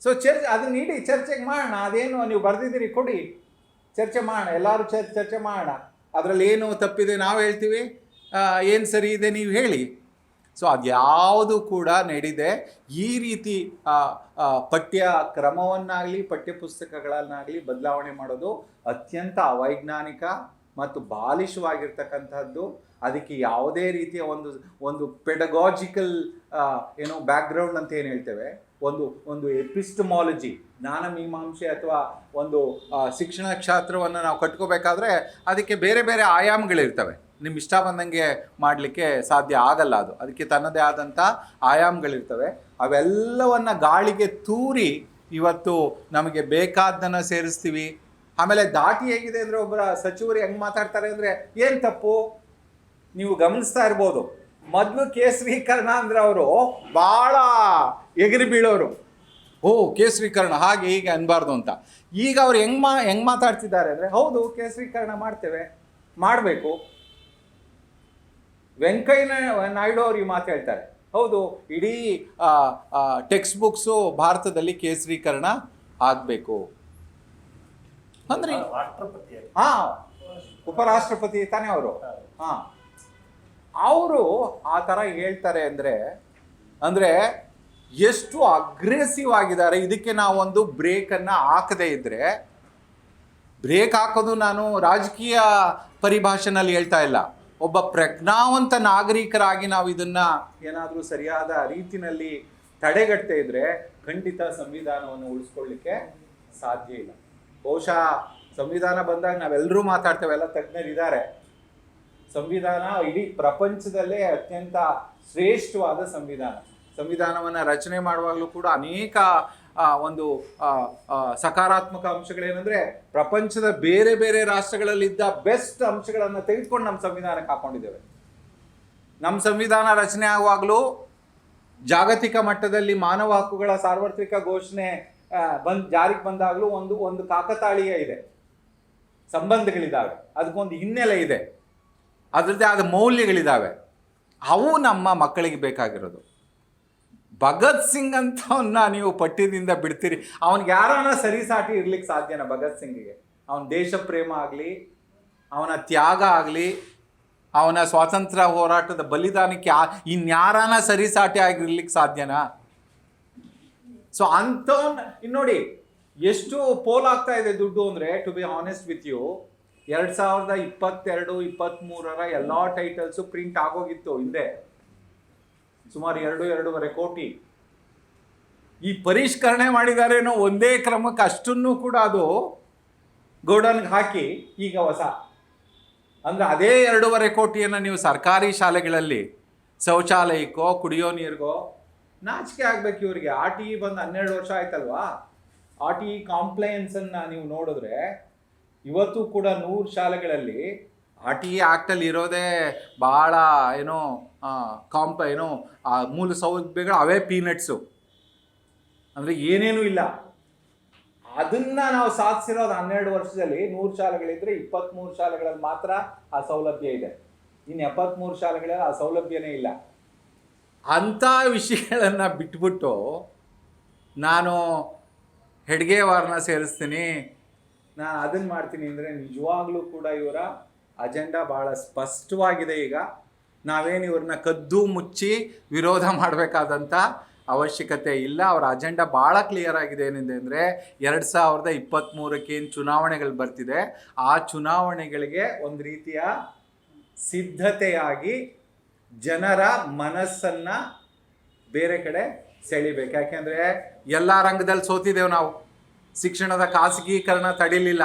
ಸೊ ಅದನ್ನ ಇಡೀ ಚರ್ಚೆಗೆ ಮಾಡೋಣ. ಅದೇನು ನೀವು ಬರೆದಿದ್ದೀರಿ ಕೊಡಿ, ಚರ್ಚೆ ಮಾಡೋಣ, ಎಲ್ಲರೂ ಚರ್ಚೆ ಮಾಡೋಣ. ಅದರಲ್ಲಿ ಏನು ತಪ್ಪಿದೆ ನಾವು ಹೇಳ್ತೀವಿ, ಏನು ಸರಿ ಇದೆ ನೀವು ಹೇಳಿ. ಸೊ ಅದ್ಯಾವುದು ಕೂಡ ನಡೆದೆ ಈ ರೀತಿ ಪಠ್ಯ ಕ್ರಮವನ್ನಾಗಲಿ ಪಠ್ಯಪುಸ್ತಕಗಳನ್ನಾಗಲಿ ಬದಲಾವಣೆ ಮಾಡೋದು ಅತ್ಯಂತ ಅವೈಜ್ಞಾನಿಕ ಮತ್ತು ಬಾಲಿಶವಾಗಿರ್ತಕ್ಕಂಥದ್ದು. ಅದಕ್ಕೆ ಯಾವುದೇ ರೀತಿಯ ಒಂದು ಪೆಡಗಾಜಿಕಲ್ ಏನೋ ಬ್ಯಾಕ್ಗ್ರೌಂಡ್ ಅಂತ ಏನು ಹೇಳ್ತೇವೆ, ಒಂದು ಎಪಿಸ್ಟಮಾಲಜಿ, ಜ್ಞಾನ ಮೀಮಾಂಸೆ ಅಥವಾ ಒಂದು ಶಿಕ್ಷಣ ಕ್ಷೇತ್ರವನ್ನು ನಾವು ಕಟ್ಕೋಬೇಕಾದ್ರೆ ಅದಕ್ಕೆ ಬೇರೆ ಬೇರೆ ಆಯಾಮಗಳಿರ್ತವೆ. ನಿಮ್ಮ ಇಷ್ಟ ಬಂದಂಗೆ ಮಾಡಲಿಕ್ಕೆ ಸಾಧ್ಯ ಆಗಲ್ಲ. ಅದಕ್ಕೆ ತನ್ನದೇ ಆದಂಥ ಆಯಾಮಗಳಿರ್ತವೆ. ಅವೆಲ್ಲವನ್ನು ಗಾಳಿಗೆ ತೂರಿ ಇವತ್ತು ನಮಗೆ ಬೇಕಾದ್ದನ್ನು ಸೇರಿಸ್ತೀವಿ. ಆಮೇಲೆ ದಾಟಿ ಹೇಗಿದೆ ಅಂದರೆ, ಒಬ್ಬರ ಸಚಿವರು ಹೆಂಗೆ ಮಾತಾಡ್ತಾರೆ ಅಂದರೆ ಏನು ತಪ್ಪು ನೀವು ಗಮನಿಸ್ತಾ ಇರ್ಬೋದು. ಮೊದಲು ಕೇಸರೀಕರಣ ಅಂದರೆ ಅವರು ಭಾಳ ಎಗರಿ ಬೀಳೋರು, ಕೇಸರೀಕರಣ ಹಾಗೆ ಹೀಗೆ ಅನ್ಬಾರ್ದು ಅಂತ. ಈಗ ಅವ್ರು ಹೆಂಗೆ ಮಾತಾಡ್ತಿದ್ದಾರೆ ಅಂದರೆ, ಹೌದು ಕೇಸರೀಕರಣ ಮಾಡ್ತೇವೆ, ಮಾಡಬೇಕು. ವೆಂಕಯ್ಯ ನಾಯ್ಡು ಅವ್ರು ಈ ಮಾತು ಹೇಳ್ತಾರೆ, ಹೌದು ಇಡೀ ಟೆಕ್ಸ್ಟ್ ಬುಕ್ಸು ಭಾರತದಲ್ಲಿ ಕೇಸರೀಕರಣ ಆಗಬೇಕು ಅಂದ್ರೆ. ಉಪರಾಷ್ಟ್ರಪತಿ ತಾನೇ ಅವರು. ಅವರು ಆ ಥರ ಹೇಳ್ತಾರೆ ಅಂದರೆ ಎಷ್ಟು ಅಗ್ರೆಸಿವ್ ಆಗಿದ್ದಾರೆ. ಇದಕ್ಕೆ ನಾವೊಂದು ಬ್ರೇಕನ್ನು ಹಾಕದೇ ಇದ್ದರೆ, ಬ್ರೇಕ್ ಹಾಕೋದು ನಾನು ರಾಜಕೀಯ ಪರಿಭಾಷೆನಲ್ಲಿ ಹೇಳ್ತಾ ಇಲ್ಲ, ಒಬ್ಬ ಪ್ರಜ್ಞಾವಂತ ನಾಗರಿಕರಾಗಿ ನಾವು ಇದನ್ನು ಏನಾದರೂ ಸರಿಯಾದ ರೀತಿಯಲ್ಲಿ ತಡೆಗಟ್ಟದೇ ಇದ್ದರೆ ಖಂಡಿತ ಸಂವಿಧಾನವನ್ನು ಉಳಿಸ್ಕೊಳ್ಳಿಕ್ಕೆ ಸಾಧ್ಯ ಇಲ್ಲ. ಬಹುಶಃ ಸಂವಿಧಾನ ಬಂದಾಗ ನಾವೆಲ್ಲರೂ ಮಾತಾಡ್ತೇವೆ, ಎಲ್ಲ ತಜ್ಞರಿದ್ದಾರೆ. ಸಂವಿಧಾನ ಇಡೀ ಪ್ರಪಂಚದಲ್ಲೇ ಅತ್ಯಂತ ಶ್ರೇಷ್ಠವಾದ ಸಂವಿಧಾನವನ್ನು ರಚನೆ ಮಾಡುವಾಗಲೂ ಕೂಡ ಅನೇಕ ಒಂದು ಸಕಾರಾತ್ಮಕ ಅಂಶಗಳೇನೆಂದರೆ, ಪ್ರಪಂಚದ ಬೇರೆ ಬೇರೆ ರಾಷ್ಟ್ರಗಳಲ್ಲಿದ್ದ ಬೆಸ್ಟ್ ಅಂಶಗಳನ್ನು ತೆಗೆದುಕೊಂಡು ನಮ್ಮ ಸಂವಿಧಾನಕ್ಕೆ ಹಾಕೊಂಡಿದ್ದೇವೆ. ನಮ್ಮ ಸಂವಿಧಾನ ರಚನೆ ಆಗುವಾಗಲೂ ಜಾಗತಿಕ ಮಟ್ಟದಲ್ಲಿ ಮಾನವ ಹಕ್ಕುಗಳ ಸಾರ್ವತ್ರಿಕ ಘೋಷಣೆ ಜಾರಿಗೆ ಬಂದಾಗಲೂ ಒಂದು ಕಾಕತಾಳೀಯ ಇದೆ, ಸಂಬಂಧಗಳಿದ್ದಾವೆ, ಅದಕ್ಕೊಂದು ಹಿನ್ನೆಲೆ ಇದೆ, ಅದರದ್ದೇ ಆದ ಮೌಲ್ಯಗಳಿದ್ದಾವೆ. ಅವು ನಮ್ಮ ಮಕ್ಕಳಿಗೆ ಬೇಕಾಗಿರೋದು. ಭಗತ್ ಸಿಂಗ್ ಅಂತವನ್ನ ನೀವು ಪಠ್ಯದಿಂದ ಬಿಡ್ತೀರಿ, ಅವನಿಗೆ ಯಾರನ್ನ ಸರಿಸಾಟಿ ಇರ್ಲಿಕ್ಕೆ ಸಾಧ್ಯನಾ? ಭಗತ್ ಸಿಂಗಿಗೆ ಅವನ ದೇಶ ಪ್ರೇಮ ಆಗಲಿ, ಅವನ ತ್ಯಾಗ ಆಗಲಿ, ಅವನ ಸ್ವಾತಂತ್ರ್ಯ ಹೋರಾಟದ ಬಲಿದಾನಕ್ಕೆ ಇನ್ಯಾರನ್ನ ಸರಿಸಾಟಿ ಆಗಿರ್ಲಿಕ್ಕೆ ಸಾಧ್ಯನಾ? ಸೊ ಅಂಥವ್ನ ಇನ್ನೋಡಿ ಎಷ್ಟು ಪೋಲ್ ಆಗ್ತಾ ಇದೆ ದುಡ್ಡು ಅಂದರೆ, to be honest with you, 2022-23 ಎಲ್ಲ ಟೈಟಲ್ಸು ಪ್ರಿಂಟ್ ಆಗೋಗಿತ್ತು ಹಿಂದೆ, ಸುಮಾರು 2-2.5 ಕೋಟಿ. ಈ ಪರಿಷ್ಕರಣೆ ಮಾಡಿದಾರೇನೋ ಒಂದೇ ಕ್ರಮಕ್ಕೆ ಅಷ್ಟನ್ನು ಕೂಡ ಅದು ಗೋಡನ್ಗೆ ಹಾಕಿ ಈಗ ಹೊಸ ಅಂದರೆ ಅದೇ 2.5 ಕೋಟಿಯನ್ನು ನೀವು ಸರ್ಕಾರಿ ಶಾಲೆಗಳಲ್ಲಿ ಶೌಚಾಲಯಕ್ಕೋ ಕುಡಿಯೋ ನೀರಿಗೋ, ನಾಚಿಕೆ ಆಗಬೇಕು ಇವರಿಗೆ. RTE ಬಂದು 12 ವರ್ಷ ಆಯ್ತಲ್ವಾ. RTE ಕಾಂಪ್ಲೈನ್ಸನ್ನು ನೀವು ನೋಡಿದ್ರೆ ಇವತ್ತು ಕೂಡ 100 ಶಾಲೆಗಳಲ್ಲಿ RTE ಆ್ಯಕ್ಟಲ್ಲಿ ಇರೋದೇ ಭಾಳ ಮೂಲ ಸೌಲಭ್ಯಗಳು ಅವೇ ಪೀನಟ್ಸು, ಅಂದರೆ ಏನೇನೂ ಇಲ್ಲ. ಅದನ್ನು ನಾವು ಸಾಧಿಸಿರೋದು 12 ವರ್ಷದಲ್ಲಿ 100 ಶಾಲೆಗಳಿದ್ದರೆ 23 ಶಾಲೆಗಳಲ್ಲಿ ಮಾತ್ರ ಆ ಸೌಲಭ್ಯ ಇದೆ. ಇನ್ನು 73 ಶಾಲೆಗಳಲ್ಲಿ ಆ ಸೌಲಭ್ಯನೇ ಇಲ್ಲ. ಅಂಥ ವಿಷಯಗಳನ್ನು ಬಿಟ್ಬಿಟ್ಟು ನಾನು ಹೆಡ್ಗೇವಾರನ್ನ ಸೇರಿಸ್ತೀನಿ, ನಾನು ಅದನ್ನು ಮಾಡ್ತೀನಿ ಅಂದರೆ ನಿಜವಾಗ್ಲೂ ಕೂಡ ಇವರ ಅಜೆಂಡಾ ಭಾಳ ಸ್ಪಷ್ಟವಾಗಿದೆ. ಈಗ ನಾವೇನು ಇವ್ರನ್ನ ಕದ್ದು ಮುಚ್ಚಿ ವಿರೋಧ ಮಾಡಬೇಕಾದಂಥ ಅವಶ್ಯಕತೆ ಇಲ್ಲ. ಅವರ ಅಜೆಂಡಾ ಭಾಳ ಕ್ಲಿಯರ್ ಆಗಿದೆ. ಏನಿದೆ ಅಂದರೆ 2023ಕ್ಕೆ ಏನು ಚುನಾವಣೆಗಳು ಬರ್ತಿದೆ, ಆ ಚುನಾವಣೆಗಳಿಗೆ ಒಂದು ರೀತಿಯ ಸಿದ್ಧತೆಯಾಗಿ ಜನರ ಮನಸ್ಸನ್ನು ಬೇರೆ ಕಡೆ ಸೆಳಿಬೇಕು. ಯಾಕೆಂದರೆ ಎಲ್ಲ ರಂಗದಲ್ಲಿ ಸೋತಿದ್ದೇವೆ ನಾವು. ಶಿಕ್ಷಣದ ಖಾಸಗೀಕರಣ ತಡೀಲಿಲ್ಲ,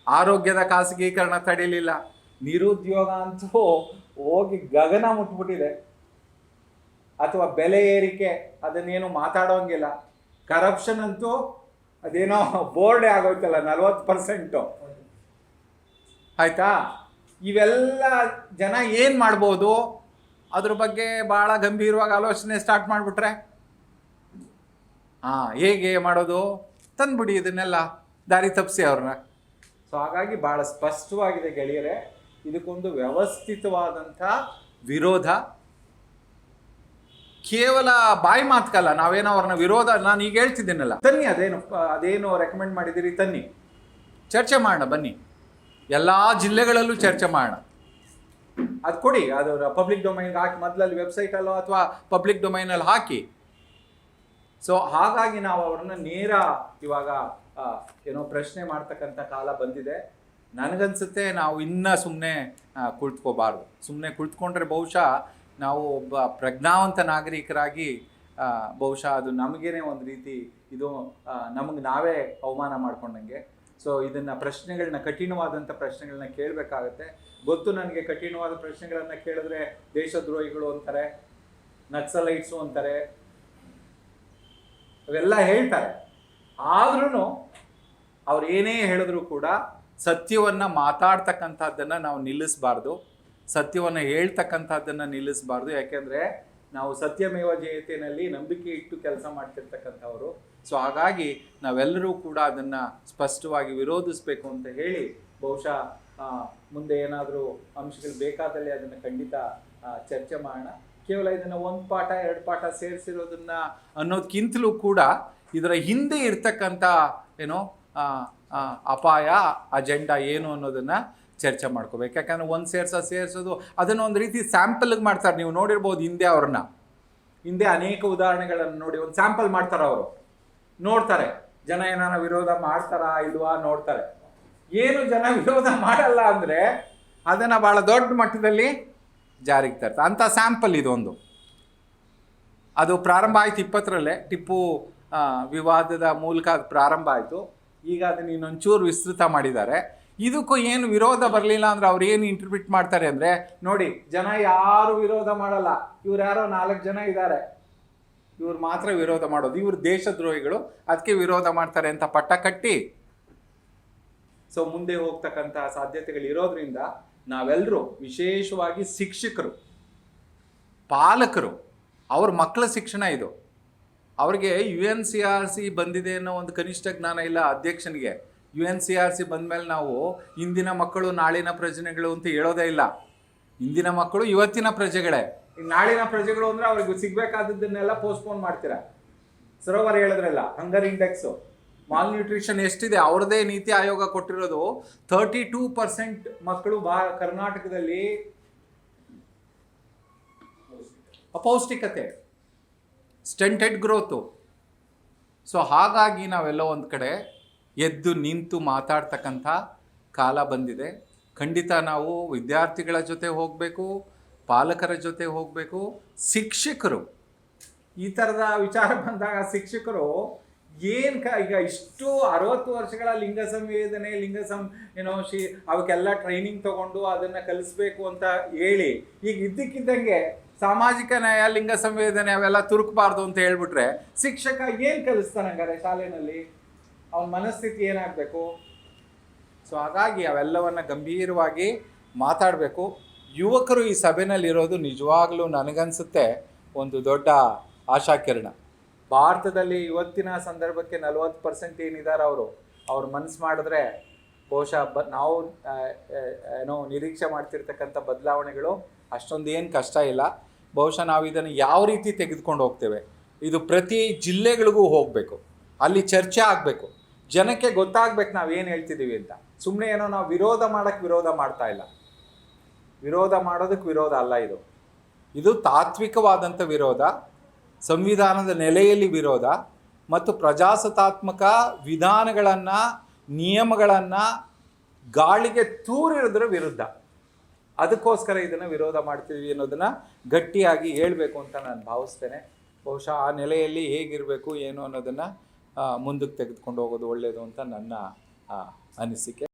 ಆರೋಗ್ಯದ ಖಾಸಗೀಕರಣ ತಡೀಲಿಲ್ಲ, ನಿರುದ್ಯೋಗ ಅಂತೂ ಹೋಗಿ ಗಗನ ಮುಟ್ಬಿಟ್ಟಿದೆ. ಅಥವಾ ಬೆಲೆ ಏರಿಕೆ ಅದನ್ನೇನು ಮಾತಾಡೋಂಗಿಲ್ಲ. ಕರಪ್ಷನ್ ಅಂತೂ ಅದೇನೋ ಬೋರ್ಡೇ ಆಗೋಯ್ತಲ್ಲ 40%. ಆಯಿತಾ? ಇವೆಲ್ಲ ಜನ ಏನು ಮಾಡ್ಬೋದು ಅದ್ರ ಬಗ್ಗೆ ಭಾಳ ಗಂಭೀರವಾಗಿ ಆಲೋಚನೆ ಸ್ಟಾರ್ಟ್ ಮಾಡಿಬಿಟ್ರೆ, ಹೇಗೆ ಮಾಡೋದು ತಂದ್ಬಿಡಿ, ಇದನ್ನೆಲ್ಲ ದಾರಿ ತಪ್ಪಿಸಿ ಅವ್ರನ್ನ. ಸೊ ಹಾಗಾಗಿ ಭಾಳ ಸ್ಪಷ್ಟವಾಗಿದೆ ಗೆಳೆಯರೆ, ಇದಕ್ಕೊಂದು ವ್ಯವಸ್ಥಿತವಾದಂಥ ವಿರೋಧ, ಕೇವಲ ಬಾಯಿ ಮಾತ್ಕಲ್ಲ, ನಾವೇನೋ ಅವ್ರನ್ನ ವಿರೋಧ, ನಾನು ಈಗ ಹೇಳ್ತಿದ್ದೀನಲ್ಲ, ತನ್ನಿ ಅದೇನು ರೆಕಮೆಂಡ್ ಮಾಡಿದ್ದೀರಿ ತನ್ನಿ, ಚರ್ಚೆ ಮಾಡೋಣ ಬನ್ನಿ, ಎಲ್ಲ ಜಿಲ್ಲೆಗಳಲ್ಲೂ ಚರ್ಚೆ ಮಾಡೋಣ. ಅದು ಕೊಡಿ, ಅದು ಪಬ್ಲಿಕ್ ಡೊಮೈನ್ಗೆ ಹಾಕಿ, ಮೊದಲಲ್ಲಿ ವೆಬ್ಸೈಟಲ್ಲೋ ಅಥವಾ ಪಬ್ಲಿಕ್ ಡೊಮೈನಲ್ಲಿ ಹಾಕಿ. ಸೊ ಹಾಗಾಗಿ ನಾವು ಅವ್ರನ್ನ ನೇರ ಇವಾಗ ಏನೋ ಪ್ರಶ್ನೆ ಮಾಡ್ತಕ್ಕಂಥ ಕಾಲ ಬಂದಿದೆ. ನನಗನ್ಸುತ್ತೆ ನಾವು ಇನ್ನೂ ಸುಮ್ಮನೆ ಕುಳಿತುಕೋಬಾರ್ದು. ಸುಮ್ಮನೆ ಕುಳಿತುಕೊಂಡ್ರೆ ಬಹುಶಃ ನಾವು ಒಬ್ಬ ಪ್ರಜ್ಞಾವಂತ ನಾಗರಿಕರಾಗಿ ಬಹುಶಃ ಅದು ನಮಗೇನೆ ಒಂದು ರೀತಿ ಇದು ನಮಗೆ ನಾವೇ ಅವಮಾನ ಮಾಡ್ಕೊಂಡಂಗೆ. ಸೊ ಇದನ್ನು ಪ್ರಶ್ನೆಗಳನ್ನ, ಕಠಿಣವಾದಂಥ ಪ್ರಶ್ನೆಗಳನ್ನ ಕೇಳಬೇಕಾಗತ್ತೆ. ಗೊತ್ತು ನನಗೆ, ಕಠಿಣವಾದ ಪ್ರಶ್ನೆಗಳನ್ನು ಕೇಳಿದ್ರೆ ದೇಶದ್ರೋಹಿಗಳು ಅಂತಾರೆ, ನಕ್ಸಲೈಟ್ಸು ಅಂತಾರೆ, ಅವೆಲ್ಲ ಹೇಳ್ತಾರೆ. ಆದ್ರೂ ಅವ್ರು ಏನೇ ಹೇಳಿದ್ರು ಕೂಡ ಸತ್ಯವನ್ನು ಮಾತಾಡ್ತಕ್ಕಂಥದ್ದನ್ನು ನಾವು ನಿಲ್ಲಿಸಬಾರ್ದು, ಸತ್ಯವನ್ನು ಹೇಳ್ತಕ್ಕಂಥದ್ದನ್ನು ನಿಲ್ಲಿಸಬಾರ್ದು. ಯಾಕೆಂದರೆ ನಾವು ಸತ್ಯಮೇವ ಜಯತೆಯಲ್ಲಿ ನಂಬಿಕೆ ಇಟ್ಟು ಕೆಲಸ ಮಾಡ್ತಿರ್ತಕ್ಕಂಥವ್ರು. ಸೊ ಹಾಗಾಗಿ ನಾವೆಲ್ಲರೂ ಕೂಡ ಅದನ್ನು ಸ್ಪಷ್ಟವಾಗಿ ವಿರೋಧಿಸಬೇಕು ಅಂತ ಹೇಳಿ, ಬಹುಶಃ ಮುಂದೆ ಏನಾದರೂ ಅಂಶಗಳು ಬೇಕಾದಲ್ಲಿ ಅದನ್ನು ಖಂಡಿತ ಚರ್ಚೆ ಮಾಡೋಣ. ಕೇವಲ ಇದನ್ನು ಒಂದು ಪಾಠ 2 ಪಾಠ ಸೇರಿಸಿರೋದನ್ನ ಅನ್ನೋದಕ್ಕಿಂತಲೂ ಕೂಡ ಇದರ ಹಿಂದೆ ಇರ್ತಕ್ಕಂಥ ಏನೋ ಅಪಾಯ, ಅಜೆಂಡಾ ಏನು ಅನ್ನೋದನ್ನು ಚರ್ಚೆ ಮಾಡ್ಕೋಬೇಕು. ಯಾಕಂದರೆ ಒಂದು ಸೇರಿಸೋದು ಅದನ್ನು ಒಂದು ರೀತಿ ಸ್ಯಾಂಪಲ್ಗೆ ಮಾಡ್ತಾರೆ. ನೀವು ನೋಡಿರ್ಬೋದು ಹಿಂದೆ ಅನೇಕ ಉದಾಹರಣೆಗಳನ್ನು ನೋಡಿ ಒಂದು ಸ್ಯಾಂಪಲ್ ಮಾಡ್ತಾರೆ. ಅವರು ನೋಡ್ತಾರೆ ಜನ ಏನಾರ ವಿರೋಧ ಮಾಡ್ತಾರಾ ಇಲ್ವಾ ನೋಡ್ತಾರೆ. ಏನು ಜನ ವಿರೋಧ ಮಾಡಲ್ಲ ಅಂದರೆ ಅದನ್ನು ಭಾಳ ದೊಡ್ಡ ಮಟ್ಟದಲ್ಲಿ ಜಾರಿಗೆ ತರ್ತಾರೆ. ಅಂಥ ಸ್ಯಾಂಪಲ್ ಇದೊಂದು. ಅದು ಪ್ರಾರಂಭ ಆಯಿತು 20ರಲ್ಲೇ, ಟಿಪ್ಪು ವಿವಾದದ ಮೂಲಕ ಅದು ಪ್ರಾರಂಭ ಆಯಿತು. ಈಗ ಅದನ್ನು ಇನ್ನೊಂಚೂರು ವಿಸ್ತೃತ ಮಾಡಿದ್ದಾರೆ. ಇದಕ್ಕೂ ಏನು ವಿರೋಧ ಬರಲಿಲ್ಲ ಅಂದರೆ ಅವ್ರು ಏನು ಇಂಟರ್ಪ್ರಿಟ್ ಮಾಡ್ತಾರೆ ಅಂದರೆ, ನೋಡಿ ಜನ ಯಾರು ವಿರೋಧ ಮಾಡಲ್ಲ, ಇವ್ರು ಯಾರೋ 4 ಜನ ಇದ್ದಾರೆ, ಇವ್ರು ಮಾತ್ರ ವಿರೋಧ ಮಾಡೋದು, ಇವ್ರು ದೇಶದ್ರೋಹಿಗಳು, ಅದಕ್ಕೆ ವಿರೋಧ ಮಾಡ್ತಾರೆ ಅಂತ ಪಟ್ಟ ಕಟ್ಟಿ ಸೊ ಮುಂದೆ ಹೋಗ್ತಕ್ಕಂಥ ಸಾಧ್ಯತೆಗಳಿರೋದ್ರಿಂದ ನಾವೆಲ್ಲರೂ, ವಿಶೇಷವಾಗಿ ಶಿಕ್ಷಕರು, ಪಾಲಕರು, ಅವ್ರ ಮಕ್ಕಳ ಶಿಕ್ಷಣ ಇದು. ಅವ್ರಿಗೆ UNCRC ಬಂದಿದೆ ಅನ್ನೋ ಒಂದು ಕನಿಷ್ಠ ಜ್ಞಾನ ಇಲ್ಲ ಅಧ್ಯಕ್ಷನಿಗೆ. UNCRC ಬಂದಮೇಲೆ ನಾವು ಇಂದಿನ ಮಕ್ಕಳು ನಾಳಿನ ಪ್ರಜೆಗಳು ಅಂತ ಹೇಳೋದೇ ಇಲ್ಲ. ಇಂದಿನ ಮಕ್ಕಳು ಇವತ್ತಿನ ಪ್ರಜೆಗಳೇ. ನಾಳಿನ ಪ್ರಜೆಗಳು ಅಂದರೆ ಅವ್ರಿಗೆ ಸಿಗಬೇಕಾದದ್ದನ್ನೆಲ್ಲ ಪೋಸ್ಟ್ಪೋನ್ ಮಾಡ್ತೀರಾ. ಸರೋವರ್ ಹೇಳಿದ್ರಲ್ಲ, ಹಂಗರ್ ಇಂಡೆಕ್ಸು, ಮಾಲ್ ನ್ಯೂಟ್ರಿಷನ್ ಎಷ್ಟಿದೆ, ಅವ್ರದ್ದೇ ನೀತಿ ಆಯೋಗ ಕೊಟ್ಟಿರೋದು 32% ಮಕ್ಕಳು ಕರ್ನಾಟಕದಲ್ಲಿ ಅಪೌಷ್ಟಿಕತೆ, ಸ್ಟಂಟೆಡ್ ಗ್ರೋತು. ಸೊ ಹಾಗಾಗಿ ನಾವೆಲ್ಲ ಒಂದು ಕಡೆ ಎದ್ದು ನಿಂತು ಮಾತಾಡ್ತಕ್ಕಂಥ ಕಾಲ ಬಂದಿದೆ. ಖಂಡಿತ ನಾವು ವಿದ್ಯಾರ್ಥಿಗಳ ಜೊತೆ ಹೋಗಬೇಕು, ಪಾಲಕರ ಜೊತೆ ಹೋಗಬೇಕು. ಶಿಕ್ಷಕರು ಈ ಥರದ ವಿಚಾರ ಬಂದಾಗ ಶಿಕ್ಷಕರು ಈಗ ಇಷ್ಟು 60 ವರ್ಷಗಳ ಲಿಂಗ ಸಂವೇದನೆ, ಅವಕ್ಕೆಲ್ಲ ಟ್ರೈನಿಂಗ್ ತಗೊಂಡು ಅದನ್ನು ಕಲಿಸ್ಬೇಕು ಅಂತ ಹೇಳಿ, ಈಗ ಇದ್ದಕ್ಕಿದ್ದಂಗೆ ಸಾಮಾಜಿಕ ನ್ಯಾಯ, ಲಿಂಗ ಸಂವೇದನೆ ಅವೆಲ್ಲ ತುರುಕಬಾರ್ದು ಅಂತ ಹೇಳ್ಬಿಟ್ರೆ ಶಿಕ್ಷಕ ಏನು ಕಲಿಸ್ತಾನಂಗಾರೆ ಶಾಲೆಯಲ್ಲಿ? ಅವನ ಮನಸ್ಥಿತಿ ಏನಾಗಬೇಕು? ಸೊ ಹಾಗಾಗಿ ಅವೆಲ್ಲವನ್ನು ಗಂಭೀರವಾಗಿ ಮಾತಾಡಬೇಕು. ಯುವಕರು ಈ ಸಭೆಯಲ್ಲಿರೋದು ನಿಜವಾಗ್ಲೂ ನನಗನ್ಸುತ್ತೆ ಒಂದು ದೊಡ್ಡ ಆಶಾಕಿರಣ. ಭಾರತದಲ್ಲಿ ಇವತ್ತಿನ ಸಂದರ್ಭಕ್ಕೆ 40% ಏನಿದ್ದಾರೆ ಅವ್ರ ಮನಸ್ಸು ಮಾಡಿದ್ರೆ ಬಹುಶಃ ನಾವು ನಿರೀಕ್ಷೆ ಮಾಡ್ತಿರ್ತಕ್ಕಂಥ ಬದಲಾವಣೆಗಳು ಅಷ್ಟೊಂದು ಏನು ಕಷ್ಟ ಇಲ್ಲ. ಬಹುಶಃ ನಾವು ಇದನ್ನು ಯಾವ ರೀತಿ ತೆಗೆದುಕೊಂಡು ಹೋಗ್ತೇವೆ, ಇದು ಪ್ರತಿ ಜಿಲ್ಲೆಗಳಿಗೂ ಹೋಗಬೇಕು, ಅಲ್ಲಿ ಚರ್ಚೆ ಆಗಬೇಕು, ಜನಕ್ಕೆ ಗೊತ್ತಾಗಬೇಕು ನಾವು ಏನು ಹೇಳ್ತಿದ್ದೀವಿ ಅಂತ. ಸುಮ್ಮನೆ ಏನೋ ನಾವು ವಿರೋಧ ಮಾಡ್ತಾ ಇಲ್ಲ. ವಿರೋಧ ಮಾಡೋದಕ್ಕೆ ವಿರೋಧ ಅಲ್ಲ ಇದು ತಾತ್ವಿಕವಾದಂಥ ವಿರೋಧ, ಸಂವಿಧಾನದ ನೆಲೆಯಲ್ಲಿ ವಿರೋಧ ಮತ್ತು ಪ್ರಜಾಸತ್ತಾತ್ಮಕ ವಿಧಾನಗಳನ್ನು, ನಿಯಮಗಳನ್ನು ಗಾಳಿಗೆ ತೂರಿರೋದ್ರ ವಿರುದ್ಧ. ಅದಕ್ಕೋಸ್ಕರ ಇದನ್ನು ವಿರೋಧ ಮಾಡ್ತೀವಿ ಅನ್ನೋದನ್ನು ಗಟ್ಟಿಯಾಗಿ ಹೇಳಬೇಕು ಅಂತ ನಾನು ಭಾವಿಸ್ತೇನೆ. ಬಹುಶಃ ಆ ನೆಲೆಯಲ್ಲಿ ಹೇಗಿರಬೇಕು ಏನು ಅನ್ನೋದನ್ನು ಮುಂದಕ್ಕೆ ತೆಗೆದುಕೊಂಡು ಹೋಗೋದು ಒಳ್ಳೆಯದು ಅಂತ ನನ್ನ ಅನಿಸಿಕೆ.